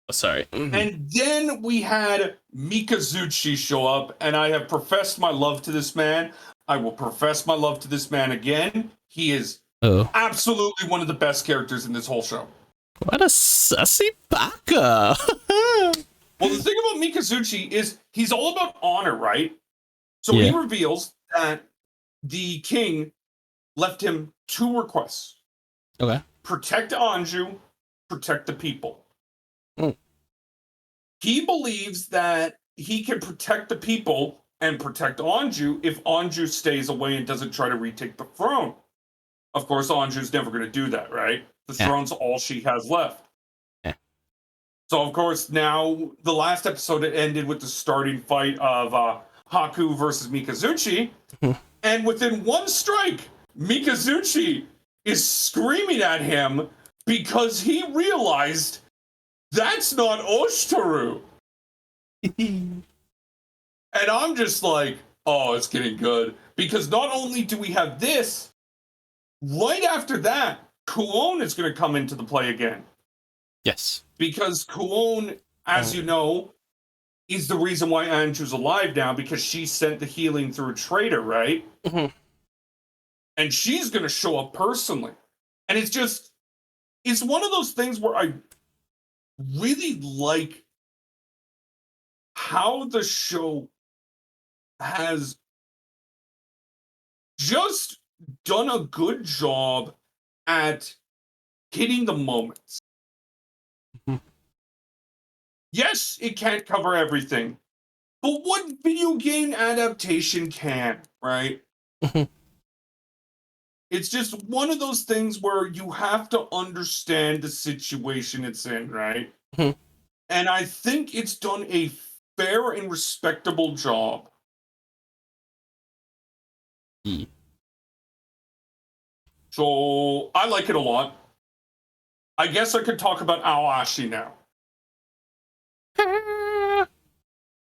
Oh, sorry. Mm-hmm. And then we had Mikazuchi show up, and I have professed my love to this man. I will profess my love to this man again. He is absolutely one of the best characters in this whole show. What a sussy baka. Well, the thing about Mikazuchi is he's all about honor, right? So he reveals that the king left him 2 requests. Okay. Protect Anju, protect the people. Mm. He believes that he can protect the people and protect Anju if Anju stays away and doesn't try to retake the throne. Of course, Anju's never going to do that, right? The throne's all she has left. So, of course, now the last episode it ended with the starting fight of Haku versus Mikazuchi. And within 1 strike, Mikazuchi is screaming at him because he realized that's not Oshitoru. And I'm just like, oh, it's getting good. Because not only do we have this, right after that, Kuon is going to come into the play again. Yes. Because Kuon, as you know, is the reason why Anju's alive now, because she sent the healing through a traitor, right? Mm-hmm. And she's going to show up personally. And it's just, it's one of those things where I really like how the show has just done a good job at hitting the moments. Mm-hmm. Yes, it can't cover everything, but what video game adaptation can, right? Mm-hmm. It's just one of those things where you have to understand the situation it's in, right? Mm-hmm. And I think it's done a fair and respectable job. So I like it a lot. I guess I could talk about Aoashi now.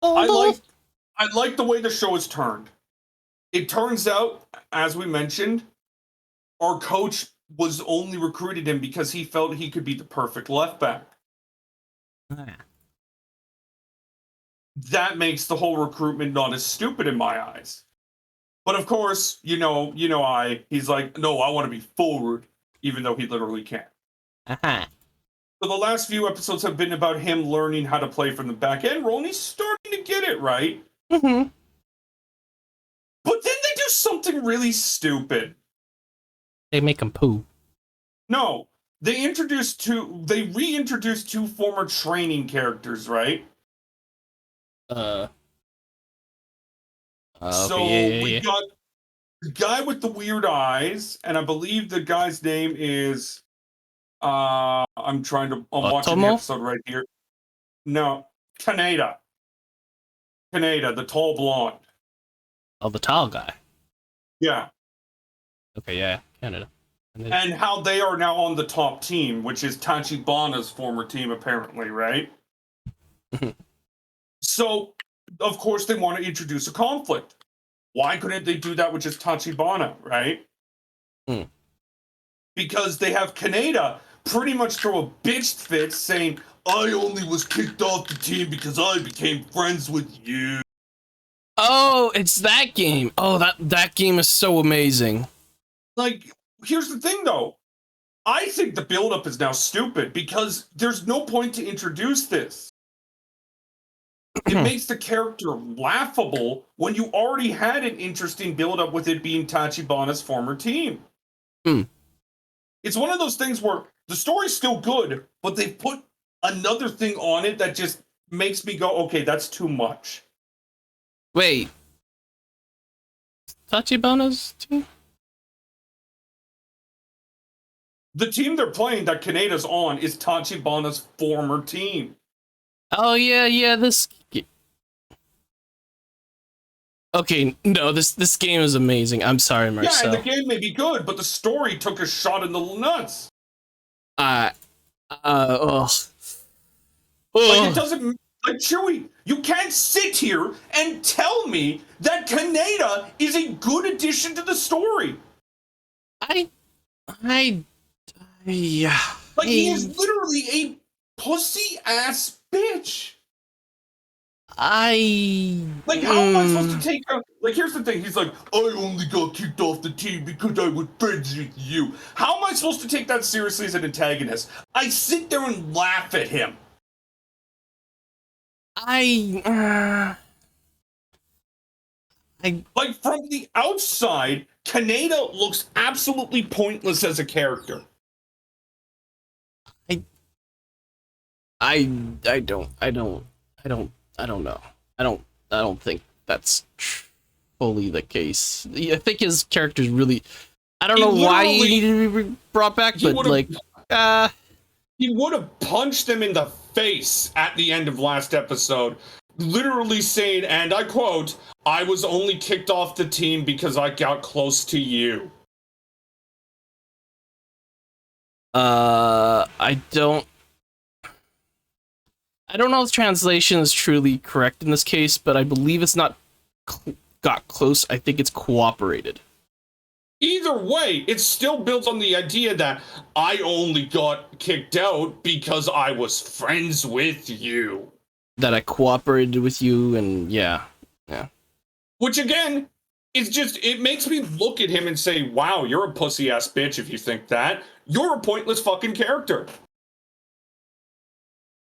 I like the way the show is turned. It turns out, as we mentioned, our coach was only recruited him because he felt he could be the perfect left back. That makes the whole recruitment not as stupid in my eyes. But of course, he's like, no, I want to be forward, even though he literally can't. Uh-huh. So the last few episodes have been about him learning how to play from the back end role, and he's starting to get it right. Mm-hmm. But then they do something really stupid. They make him poo. No, they reintroduced two former training characters, right? Okay, So yeah. we got the guy with the weird eyes, and I believe the guy's name is I'm watching the Otomo? episode right here. No, Kaneda. Kaneda, the tall blonde. Oh, the tall guy. Yeah. Okay, yeah, Canada. And how they are now on the top team, which is Tachibana's former team, apparently, right? So, of course, they want to introduce a conflict. Why couldn't they do that with just Tachibana, right? Mm. Because they have Kaneda pretty much throw a bitch fit saying, I only was kicked off the team because I became friends with you. Oh, it's that game. Oh, that game is so amazing. Like, here's the thing, though. I think the buildup is now stupid because there's no point to introduce this. It makes the character laughable when you already had an interesting buildup with it being Tachibana's former team. Mm. It's one of those things where the story's still good, but they put another thing on it that just makes me go, okay, that's too much. Wait. Tachibana's team? The team they're playing that Kaneda's on is Tachibana's former team. Oh, yeah, this... Okay, no, this game is amazing. I'm sorry, Marcel. Yeah, and the game may be good, but the story took a shot in the nuts. Ugh. Like, it doesn't... Like, Chewie, you can't sit here and tell me that Kaneda is a good addition to the story. Yeah. Like, he is literally a pussy-ass bitch. Like, how am I supposed to take a... Like, here's the thing. He's like, I only got kicked off the team because I was friends with you. How am I supposed to take that seriously as an antagonist? I sit there and laugh at him. Like, from the outside, Kaneda looks absolutely pointless as a character. I don't know. I don't think that's fully the case. I think his character's really... I don't know why he needed to be brought back, but like... He would have punched him in the face at the end of last episode, literally saying, and I quote, I was only kicked off the team because I got close to you. I don't know if translation is truly correct in this case, but I believe it's not got close. I think it's cooperated. Either way, it still builds on the idea that I only got kicked out because I was friends with you. That I cooperated with you, and yeah. Which again, is just, it makes me look at him and say, wow, you're a pussy ass bitch if you think that. You're a pointless fucking character.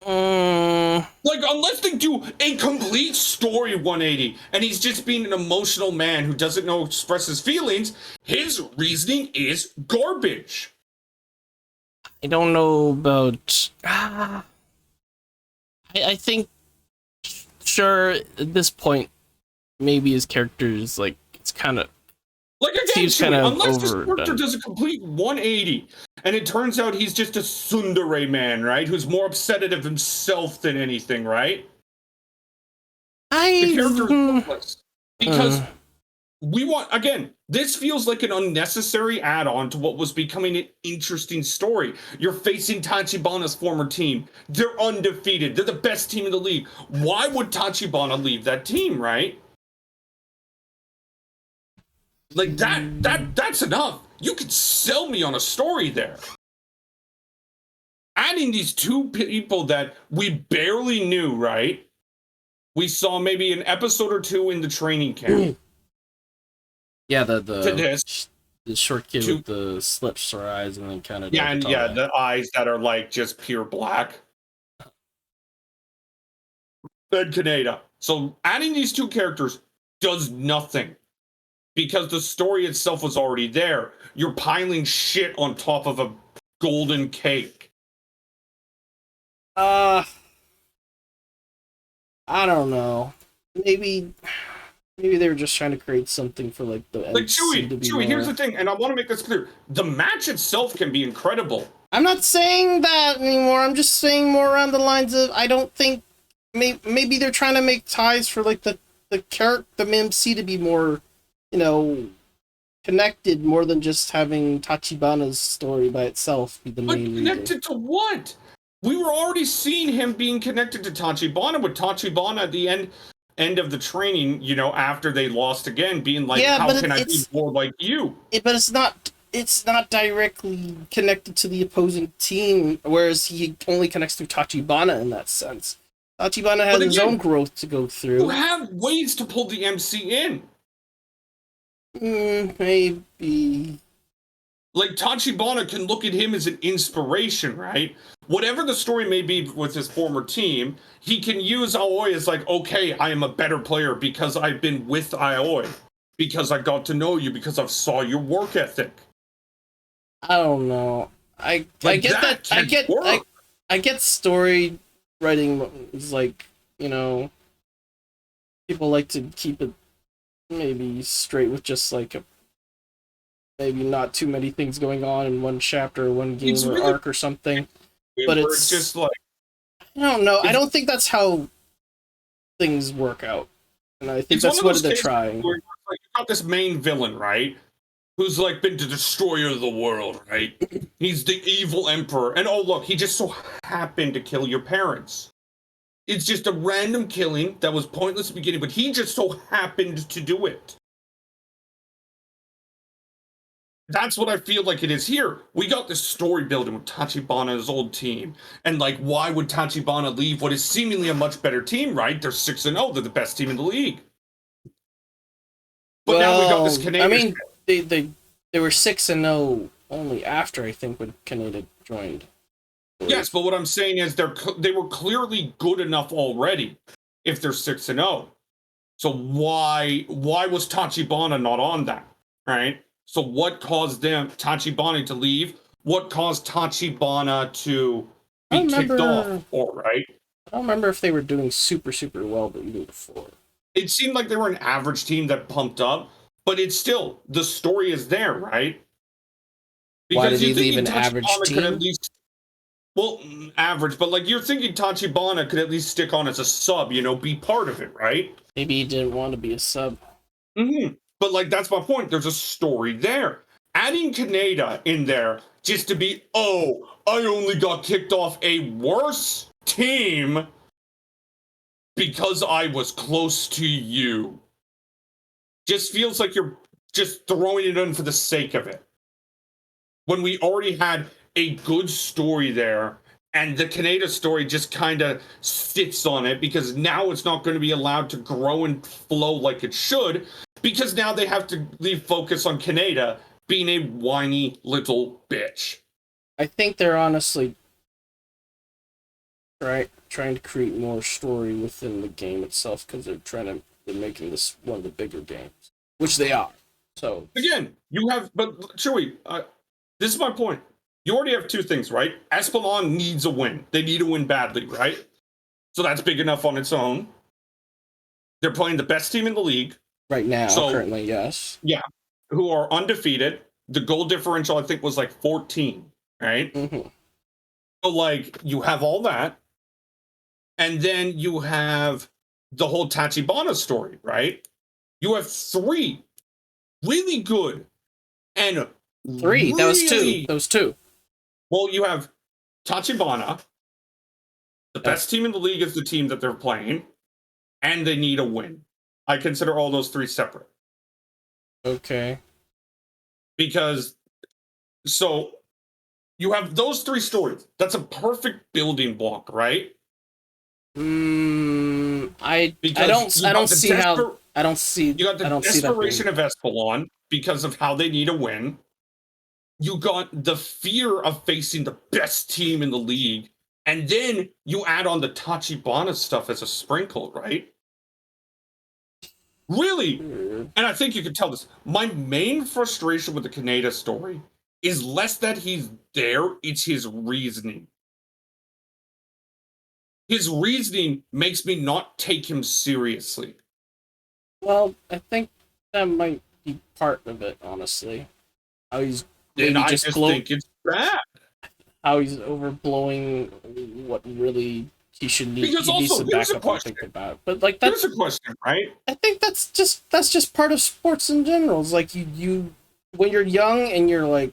Like, unless they do a complete story 180 and he's just being an emotional man who doesn't know how to express his feelings, his reasoning is garbage. I don't know about... I think, sure, at this point, maybe his character is, like, it's kind of... Like, again, unless this character does a complete 180, and it turns out he's just a tsundere man, right? Who's more upset at himself than anything, right? The character is hopeless. Because we want, again, this feels like an unnecessary add-on to what was becoming an interesting story. You're facing Tachibana's former team. They're undefeated. They're the best team in the league. Why would Tachibana leave that team, right? Like, that's enough. You could sell me on a story there. Adding these two people that we barely knew, right? We saw maybe an episode or two in the training camp. Yeah, to this. the short kid To with the slits her eyes and then kind of yeah, and yeah, the eyes that are like just pure black. And Kaneda. So adding these two characters does nothing because the story itself was already there. You're piling shit on top of a golden cake. I don't know. Maybe they were just trying to create something for like the Like MC to be Chewie, here's more. the thing, and I want to make this clear. The match itself can be incredible. I'm not saying that anymore. I'm just saying more around the lines of I don't think maybe they're trying to make ties for like the MC to be more, you know, connected more than just having Tachibana's story by itself be the main reason. Connected to what? We were already seeing him being connected to Tachibana with Tachibana at the end of the training, you know, after they lost again, being like, Yeah, how can I be more like you? But it's not directly connected to the opposing team, whereas he only connects through Tachibana in that sense. Tachibana has his own growth to go through. You have ways to pull the MC in. Maybe. Like, Tachibana can look at him as an inspiration, right? Whatever the story may be with his former team, he can use Aoi as like, okay, I am a better player because I've been with Aoi, because I got to know you, because I've saw your work ethic. I don't know. I get that. I get story writing is like, you know, people like to keep it maybe straight with just like maybe not too many things going on in one chapter or one game or arc or something. But it's just like, I don't know. I don't think that's how things work out. And I think that's what they're trying. Where, like, you got this main villain, right? Who's like been the destroyer of the world, right? He's the evil emperor. And oh, look, he just so happened to kill your parents. It's just a random killing that was pointless at the beginning, but he just so happened to do it. That's what I feel like it is here. We got this story building with Tachibana's old team. And like, why would Tachibana leave what is seemingly a much better team, right? They're 6-0. They're the best team in the league. But now we got this Canadian. I mean, they were 6-0 only after, I think, when Kaneda joined. Yes, but what I'm saying is they were clearly good enough already if they're 6-0. So why was Tachibana not on that, right? So what caused Tachibana to leave? What caused Tachibana to be kicked off? All right. I don't remember if they were doing super well the year before. It seemed like they were an average team that pumped up, but it's still, the story is there, right? Because why did he leave an average team? At least, well, average, but like you're thinking Tachibana could at least stick on as a sub, you know, be part of it, right? Maybe he didn't want to be a sub. Mm-hmm. But like that's my point. There's a story there. Adding Kaneda in there just to be, oh, I only got kicked off a worse team because I was close to you. Just feels like you're just throwing it in for the sake of it. When we already had a good story there, and the Kaneda story just kind of sits on it because now it's not going to be allowed to grow and flow like it should, because now they have to leave focus on Kaneda being a whiny little bitch. I think they're honestly trying to create more story within the game itself because they're making this one of the bigger games, which they are. So again, but Chewie, this is my point. You already have two things, right? Espelon needs a win. They need a win badly, right? So that's big enough on its own. They're playing the best team in the league right now. Currently, yes. Yeah, who are undefeated. The goal differential, I think, was like 14, right? Mm-hmm. So, like, you have all that. And then you have the whole Tachibana story, right? You have three really good and three. That was two. Those two. Well, you have Tachibana. The best team in the league is the team that they're playing. And they need a win. I consider all those three separate. Okay. Because, so, you have those three stories. That's a perfect building block, right? I don't see I don't see. You got the I don't see that being. desperation of Espelon because of how they need a win. You got the fear of facing the best team in the league. And then you add on the Tachibana stuff as a sprinkle, right? Really? And I think you can tell this. My main frustration with the Kaneda story is less that he's there, it's his reasoning. His reasoning makes me not take him seriously. Well, I think that might be part of it, honestly. How he's maybe And I just think it's bad. How he's overblowing what really he should need. Because He needs also, to here's back a up and question. think about it. But like that's Here's a question, right? I think that's just part of sports in general. It's like you when you're young and you're like,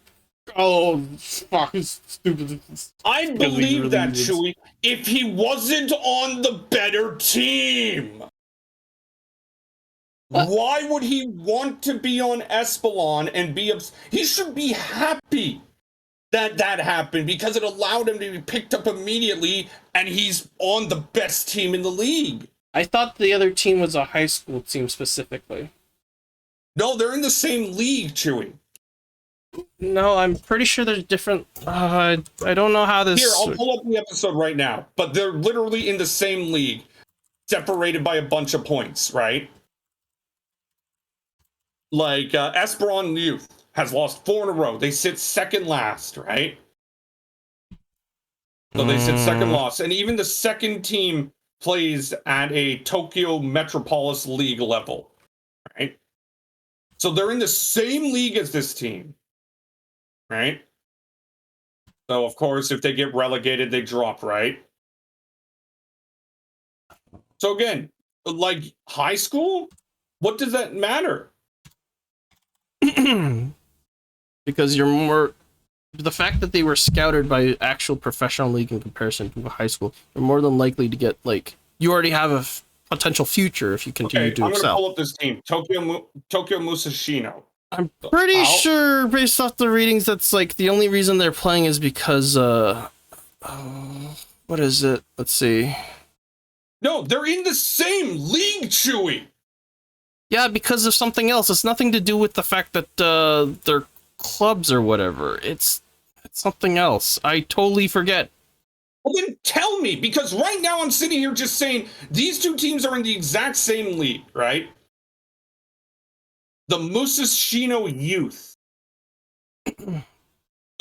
oh fuck, it's stupid. I believe that, Chewie, if he wasn't on the better team. What? Why would he want to be on Espelon and be he should be happy that that happened because it allowed him to be picked up immediately and he's on the best team in the league. I thought the other team was a high school team specifically. No, they're in the same league, Chewie. No, I'm pretty sure there's different. I don't know how this. Here, I'll pull up the episode right now, but they're literally in the same league, separated by a bunch of points, right? Like Esperon Youth has lost 4 in a row. They sit second last, right? So they sit second loss. And even the second team plays at a Tokyo Metropolis League level, right? So they're in the same league as this team, right? So, of course, if they get relegated, they drop, right? So again, like high school, what does that matter? Because you're more the fact that they were scouted by actual professional league in comparison to a high school, you're more than likely to get like you already have a potential future if you continue to I'm excel. I'm gonna pull up this team, Tokyo Musashino. I'm pretty sure, based off the readings, that's like the only reason they're playing is because what is it? Let's see. No, they're in the same league, Chewie. Yeah, because of something else. It's nothing to do with the fact that they're clubs or whatever. It's something else. I totally forget. Well, then tell me, because right now I'm sitting here just saying these two teams are in the exact same league, right? The Musashino Youth. So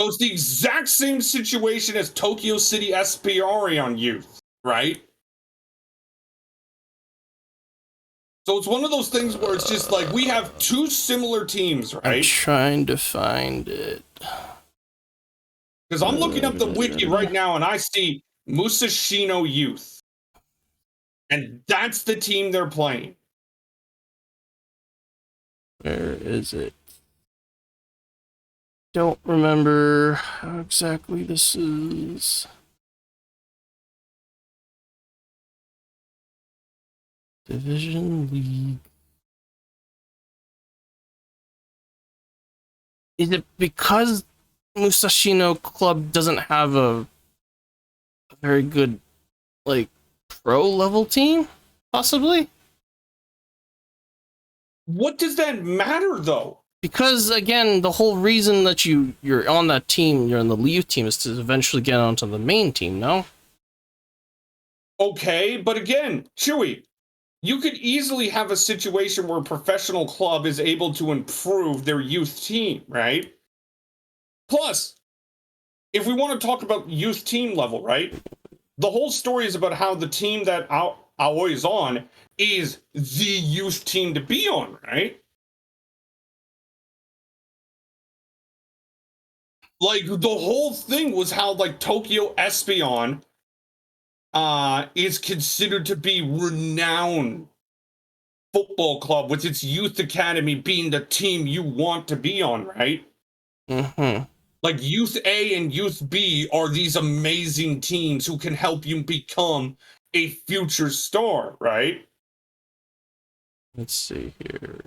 it's the exact same situation as Tokyo City Esperion Youth, right? So it's one of those things where it's just like we have two similar teams, right? I'm trying to find it. Because I'm looking up the wiki right now and I see Musashino Youth. And that's the team they're playing. Where is it? Don't remember how exactly this is. Division League. Is it because Musashino Club doesn't have a very good, like, pro level team? Possibly? What does that matter, though? Because, again, the whole reason that you're on that team, you're on the Leave team, is to eventually get onto the main team, no? Okay, but again, Chewie, you could easily have a situation where a professional club is able to improve their youth team, right? Plus, if we want to talk about youth team level, right? The whole story is about how the team that Aoi is on is the youth team to be on, right? Like, the whole thing was how, like, Tokyo Espion is considered to be renowned football club with its youth academy being the team you want to be on, right? Mm-hmm. Like Youth A and Youth B are these amazing teams who can help you become a future star, right? Let's see here.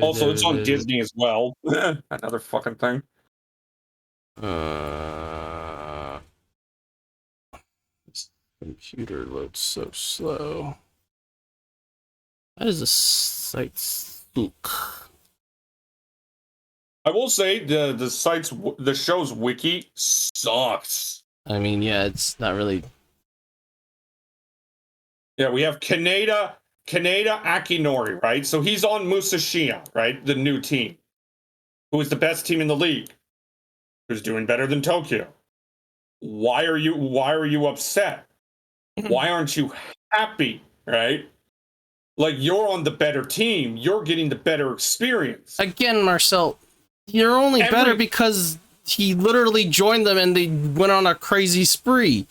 Also, it's on Disney as well. Another fucking thing. This computer loads so slow. That is a site spook. I will say the show's wiki sucks. I mean, yeah, it's not really. Yeah, we have Kaneda Akinori, right? So he's on Musashino, right? The new team, who is the best team in the league, who's doing better than Tokyo. Why are you upset? Why aren't you happy, right? Like, you're on the better team, you're getting the better experience. Again, Marcel, you're only better because he literally joined them and they went on a crazy spree.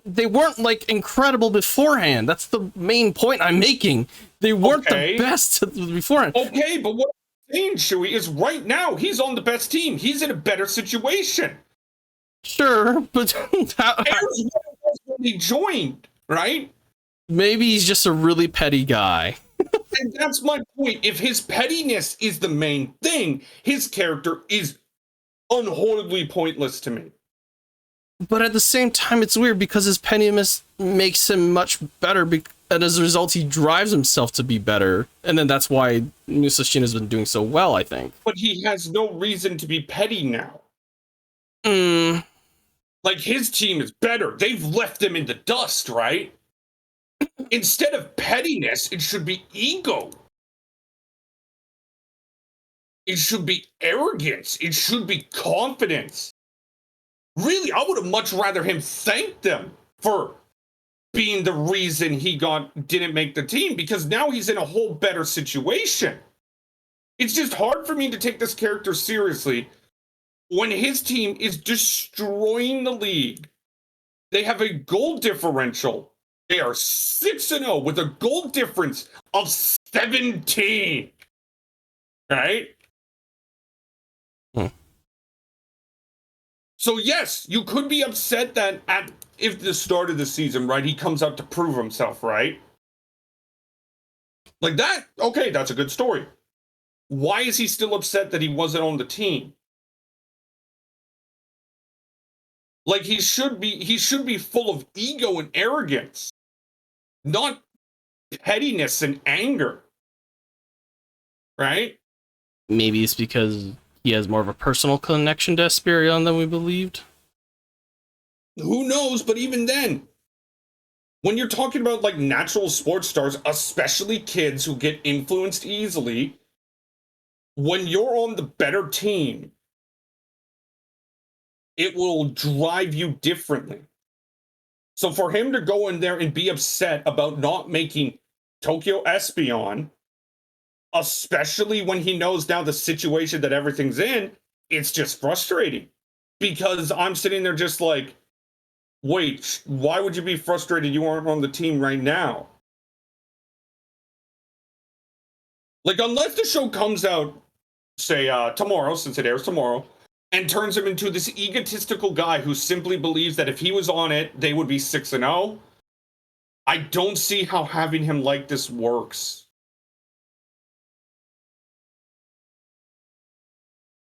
They weren't like incredible beforehand. That's the main point I'm making. They weren't the best beforehand. Okay, but what I'm saying, Chewie, is right now he's on the best team. He's in a better situation. Sure, but when he joined, right? Maybe he's just a really petty guy. And that's my point. If his pettiness is the main thing, his character is unholy pointless to me. But at the same time, it's weird because his pettiness makes him much better, and as a result, he drives himself to be better. And then that's why Musashina's been doing so well, I think. But he has no reason to be petty now. Like, his team is better. They've left him in the dust, right? Instead of pettiness, it should be ego. It should be arrogance. It should be confidence. Really, I would have much rather him thank them for being the reason he didn't make the team, because now he's in a whole better situation. It's just hard for me to take this character seriously when his team is destroying the league. They have a goal differential. They are 6-0 with a goal difference of 17. Right? So yes, you could be upset that if the start of the season, right, he comes out to prove himself, right? Like that, okay, that's a good story. Why is he still upset that he wasn't on the team? Like, he should be full of ego and arrogance, not pettiness and anger. Right? Maybe it's because he has more of a personal connection to Esperion than we believed. Who knows? But even then, when you're talking about like natural sports stars, especially kids who get influenced easily, when you're on the better team, it will drive you differently. So for him to go in there and be upset about not making Tokyo Espeon, especially when he knows now the situation that everything's in, it's just frustrating. Because I'm sitting there just like, wait, why would you be frustrated you aren't on the team right now? Like, unless the show comes out, say, tomorrow, since it airs tomorrow, and turns him into this egotistical guy who simply believes that if he was on it, they would be 6-0, I don't see how having him like this works.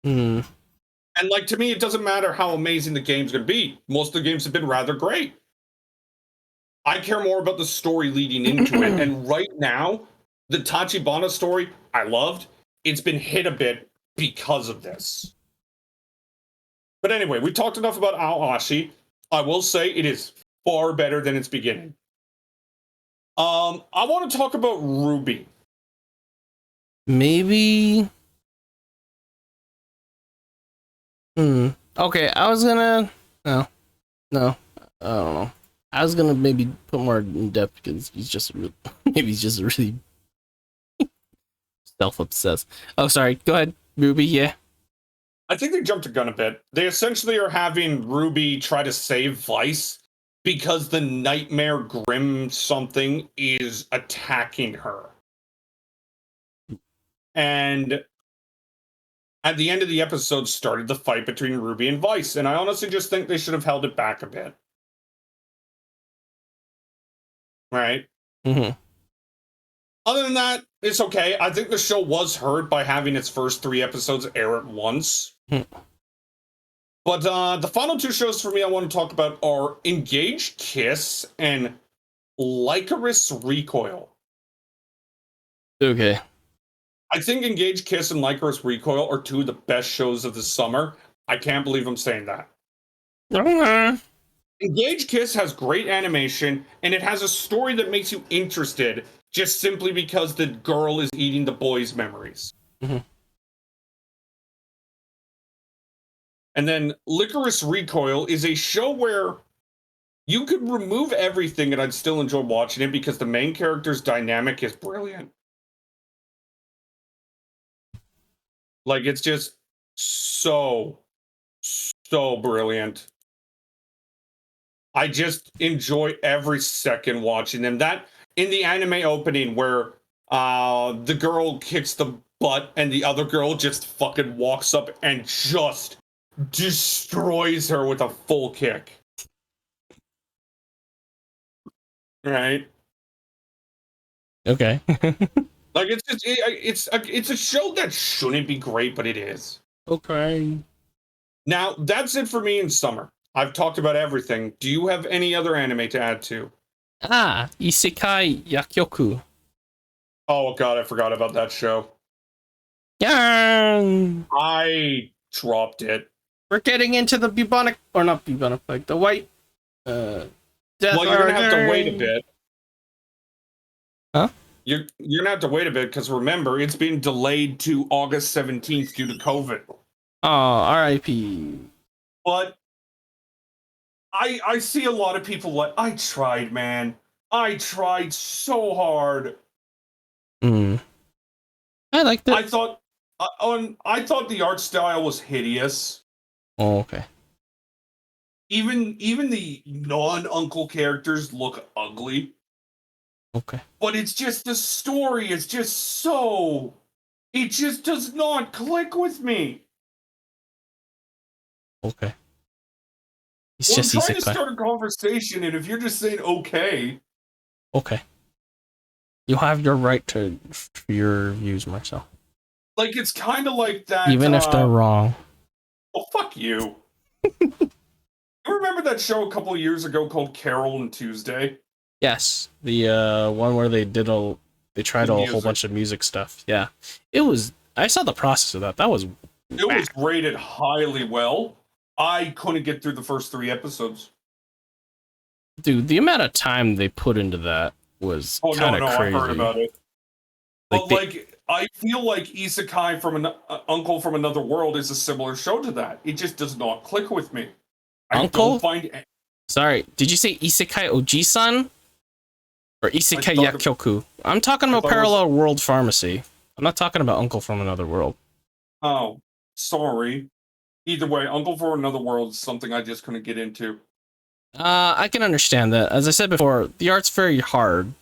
And like, to me, it doesn't matter how amazing the game's going to be. Most of the games have been rather great. I care more about the story leading into it. And right now, the Tachibana story, I loved. It's been hit a bit because of this. But anyway, we talked enough about Aoashi. I will say it is far better than its beginning. I want to talk about Ruby. Maybe. Okay, I was gonna. No, I don't know. I was gonna maybe put more in depth because he's just maybe he's just really self-obsessed. Oh, sorry. Go ahead, Ruby. Yeah. I think they jumped the gun a bit. They essentially are having Ruby try to save Vice because the Nightmare Grim something is attacking her. And at the end of the episode started the fight between Ruby and Vice, and I honestly just think they should have held it back a bit. Right? Other than that, it's okay. I think the show was hurt by having its first 3 episodes air at once. But the final 2 shows for me I want to talk about are Engage Kiss and Lycoris Recoil. Okay. I think Engage Kiss and Lycoris Recoil are 2 of the best shows of the summer. I can't believe I'm saying that. Engage Kiss has great animation, and it has a story that makes you interested just simply because the girl is eating the boy's memories. Mm-hmm. And then Lycoris Recoil is a show where you could remove everything and I'd still enjoy watching it because the main character's dynamic is brilliant. Like, it's just so brilliant. I just enjoy every second watching them. That in the anime opening where the girl kicks the butt and the other girl just fucking walks up and just destroys her with a full kick. Right? Okay. Like, it's just it's a show that shouldn't be great, but it is. Okay. Now, that's it for me in summer. I've talked about everything. Do you have any other anime to add to? Isekai Yakyoku. Oh god, I forgot about that show. Yeah. I dropped it. We're getting into the bubonic, or not bubonic plague, the white. Death Well, you're gonna have to wait a bit. Huh? You're gonna have to wait a bit because remember, it's been delayed to August 17th due to COVID. Oh, R.I.P. But I see a lot of people like, I tried, man. I tried so hard. I liked it. I thought the art style was hideous. Oh, okay. Even the non-uncle characters look ugly. Okay. But it's just the story is just so, it just does not click with me. Okay. It's Well, just I'm trying to isekai. start a conversation, and if you're just saying okay. Okay. You have your right to your views, Marcel. Like, it's kind of like that. Even if they're wrong. Oh, fuck you. You remember that show a couple of years ago called Carol and Tuesday? Yes. The one where they tried a whole bunch of music stuff. Yeah. I saw the process of that. That was It was rated highly well. I couldn't get through the first 3 episodes. Dude, the amount of time they put into that was kind of crazy. I've heard about it. But I feel like Isekai from an Uncle from Another World is a similar show to that. It just does not click with me. Uncle? I don't find. Sorry, did you say Isekai Oji-san? Or Isekai Yakyoku? I'm talking about Parallel World Pharmacy. I'm not talking about Uncle from Another World. Oh, sorry. Either way, Uncle from Another World is something I just couldn't get into. I can understand that. As I said before, the art's very hard.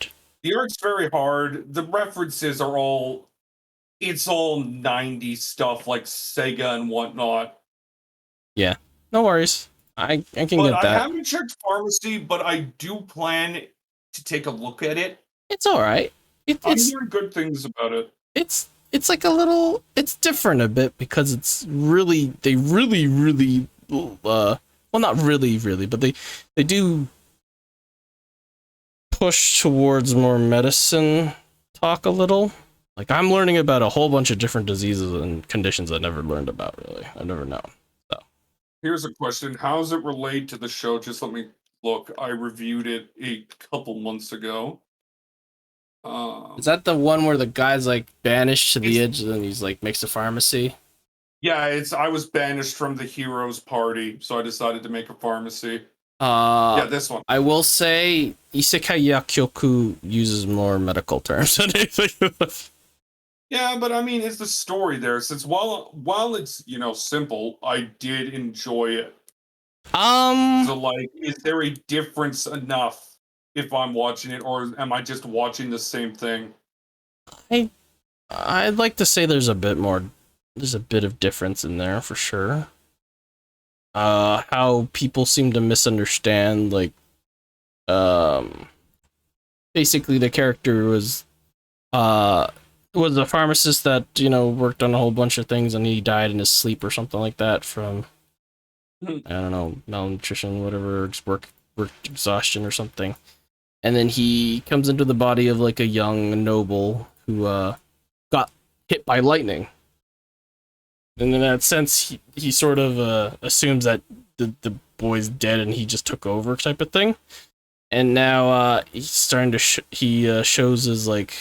The art's very hard. The references are all... It's all 90s stuff, like Sega and whatnot. Yeah, no worries. I can get that. I haven't checked Pharmacy, but I do plan to take a look at it. It's alright. I'm hearing good things about it. It's like a little... It's different a bit because it's really... They really... well, not really, but they do push towards more medicine talk a little. Like, I'm learning about a whole bunch of different diseases and conditions I never learned about, really. I've never known. So. Here's a question. How does it relate to the show? Just let me look. I reviewed it a couple months ago. Is that the one where the guy's, like, banished to the edge and then he's, like, makes a pharmacy? Yeah, I was banished from the heroes party, so I decided to make a pharmacy. Yeah, this one. I will say Isekai Yakyoku uses more medical terms than anything else. Yeah, but I mean, it's the story there. Since while it's, simple, I did enjoy it. So, like, is there a difference enough if I'm watching it, or am I just watching the same thing? I'd like to say there's a bit of difference in there for sure. How people seem to misunderstand, like, basically the character was uh was a pharmacist that worked on a whole bunch of things, and he died in his sleep or something like that from I don't know, malnutrition, whatever, just work exhaustion or something. And then he comes into the body of like a young noble who got hit by lightning. And in that sense, he sort of assumes that the boy's dead and he just took over type of thing. And now he's starting to shows his like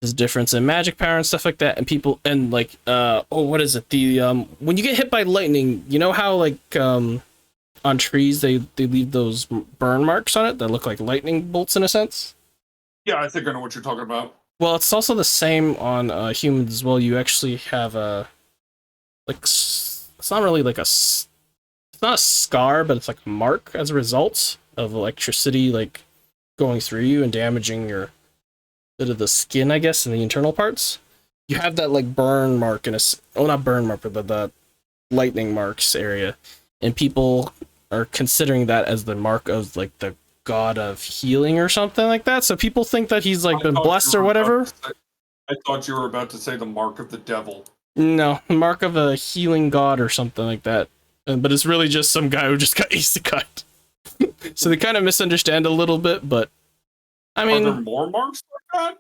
his difference in magic power and stuff like that. And people and like what is it, the when you get hit by lightning, you know how like on trees they leave those burn marks on it that look like lightning bolts in a sense? Yeah, I think I know what you're talking about. Well, it's also the same on humans as well. You actually have a like it's not really like it's not a scar, but it's like a mark as a result of electricity like going through you and damaging your bit of the skin, I guess, and the internal parts. You have that like burn mark in a not burn mark, but the lightning marks area, and people are considering that as the mark of like the god of healing or something like that. So people think that he's like been blessed or whatever. I thought you were about to say the mark of the devil. No, mark of a healing god or something like that. But it's really just some guy who just got isekai. So they kind of misunderstand a little bit, but I mean, are there more marks like that?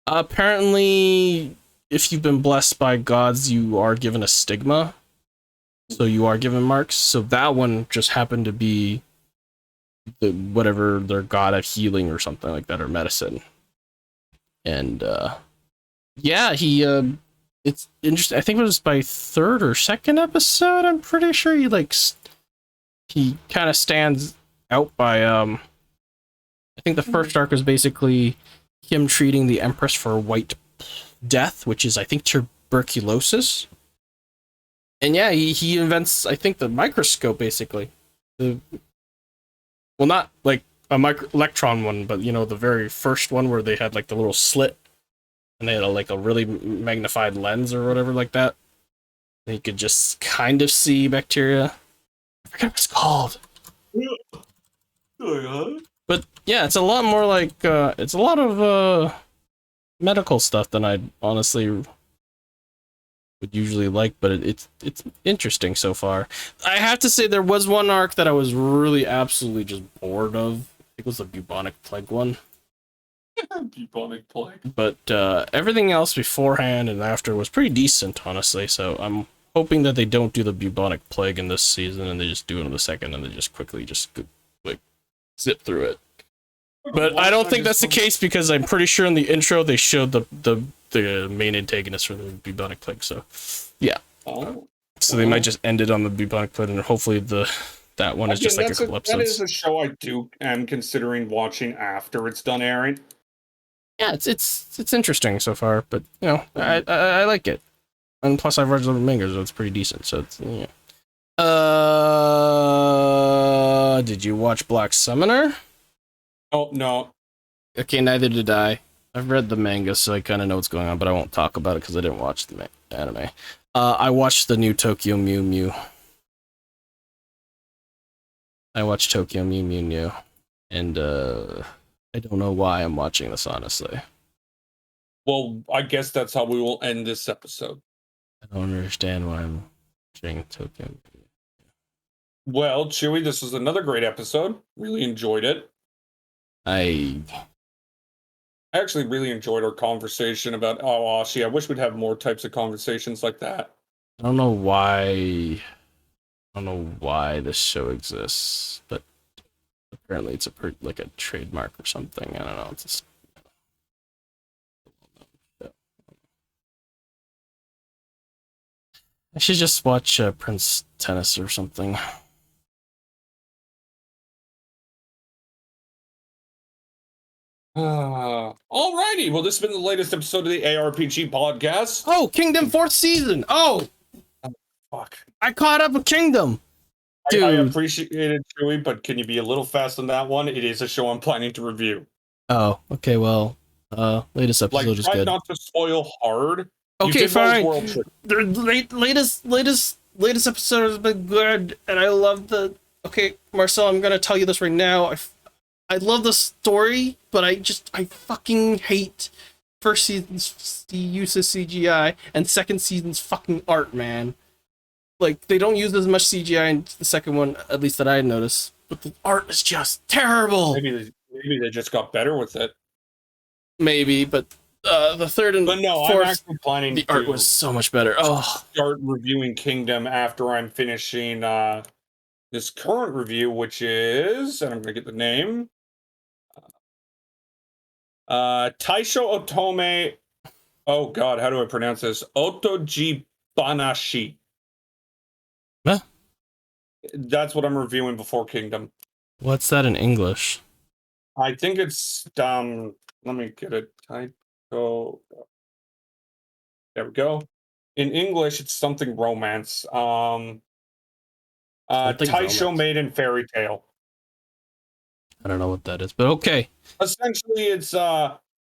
Apparently, if you've been blessed by gods, you are given a stigma. So you are given marks. So that one just happened to be whatever their god of healing or something like that, or medicine. And yeah, he it's interesting. I think it was by third or second episode. I'm pretty sure he kind of stands out by I think the first arc was basically him treating the Empress for white death, which is I think tuberculosis. And yeah, he invents I think the microscope basically. Well, not like a electron one, but the very first one where they had like the little slit and they had a really magnified lens or whatever like that. And you could just kind of see bacteria. I forget what it's called. But yeah, it's a lot more like it's a lot of medical stuff than I honestly would usually like, but it's interesting so far. I have to say there was one arc that I was really absolutely just bored of. I think it was the bubonic plague one. Bubonic plague. But everything else beforehand and after was pretty decent, honestly. So I'm hoping that they don't do the bubonic plague in this season and they just do it in the second and they just quickly just like zip through it. But I don't think that's the case because I'm pretty sure in the intro they showed the main antagonist for the bubonic plague. So yeah. So they might just end it on the bubonic plague and hopefully that one is just like a couple episodes. That is a show I am considering watching after it's done airing. Yeah, it's interesting so far, but I like it, and plus I've read the manga, so it's pretty decent. So it's did you watch Black Summoner? Oh no. Okay, neither did I. I've read the manga, so I kind of know what's going on, but I won't talk about it because I didn't watch the anime. I watched the new Tokyo Mew Mew. I watched Tokyo Mew Mew New, and I don't know why I'm watching this, honestly. Well, I guess that's how we will end this episode. I don't understand why I'm watching Tokyo. Well, Chewy, this was another great episode. Really enjoyed it. I actually really enjoyed our conversation about Awashi. I wish we'd have more types of conversations like that. I don't know why this show exists, but apparently it's like a trademark or something. I don't know. It's just I should just watch Prince Tennis or something. Alrighty. Well, this has been the latest episode of the ARPG podcast. Oh, Kingdom 4th season. Oh, fuck. I caught up with Kingdom. Dude. I appreciate it, Chewy, but can you be a little fast on that one? It is a show I'm planning to review. Oh, okay. Well, latest episode is good. Not to spoil hard. Okay, fine. The latest episode has been good, and I love the. Okay, Marcel, I'm gonna tell you this right now. I love the story, but I fucking hate first season's use of CGI and second season's fucking art, man. Like, they don't use as much CGI in the second one, at least that I noticed, but the art is just terrible. Maybe they just got better with it. Maybe, but the third and But no, fourth, I'm actually planning the art was so much better. Oh, start reviewing Kingdom after I'm finishing this current review, which is, and I'm gonna get the name, Taisho Otome. Oh God, how do I pronounce this? Otoji Banashi. huh? That's what I'm reviewing before Kingdom. What's that in English? I think it's let me get it. Taisho. There we go. In English, it's something romance. Taisho romance. Maiden Fairy Tale. I don't know what that is, but okay. Essentially, it's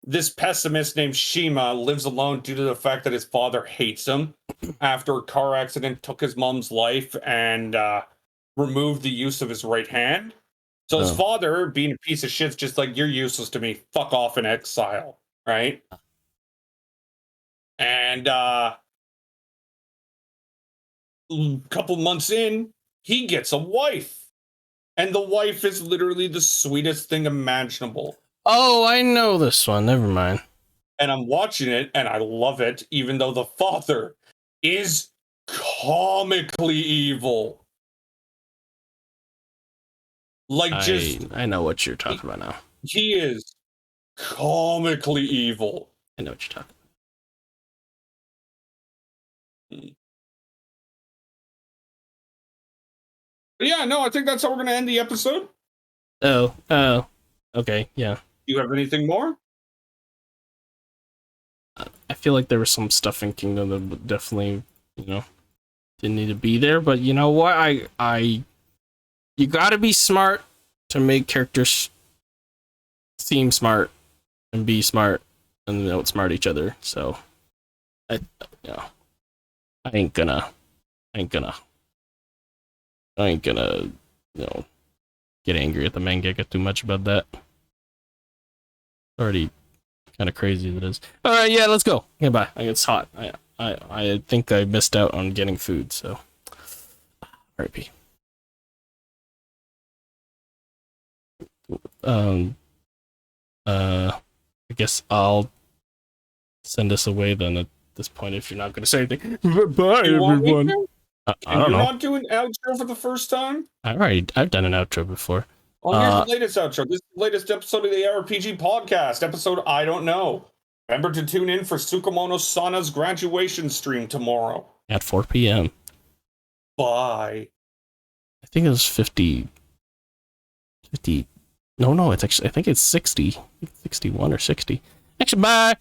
this pessimist named Shima lives alone due to the fact that his father hates him after a car accident took his mom's life and removed the use of his right hand. So his father, being a piece of shit, is just like, you're useless to me. Fuck off in exile, right? And a couple months in, he gets a wife. And the wife is literally the sweetest thing imaginable. Oh, I know this one. Never mind. And I'm watching it, and I love it, even though the father is comically evil. Like, I know what you're talking about now. He is comically evil. I know what you're talking about. But yeah, no, I think that's how we're going to end the episode. Oh, okay, yeah. Do you have anything more? I feel like there was some stuff in Kingdom that definitely, didn't need to be there, but you know what? You gotta be smart to make characters seem smart and be smart and outsmart each other. So, I ain't gonna, get angry at the mangaka too much about that. Already kind of crazy as it is. All right, yeah, let's go. Okay, bye. It's hot. I think I missed out on getting food, so RIP. I guess I'll send us away then at this point if you're not going to say anything. Bye, everyone. I don't know. You're not doing outro for the first time? I've done an outro before. Well, here's the latest outro. This is the latest episode of the RPG podcast, episode I Don't Know. Remember to tune in for Tsukumono Sana's graduation stream tomorrow. At 4 p.m. Bye. I think it was 50. No, it's actually, I think it's 60. 61 or 60. Actually, bye.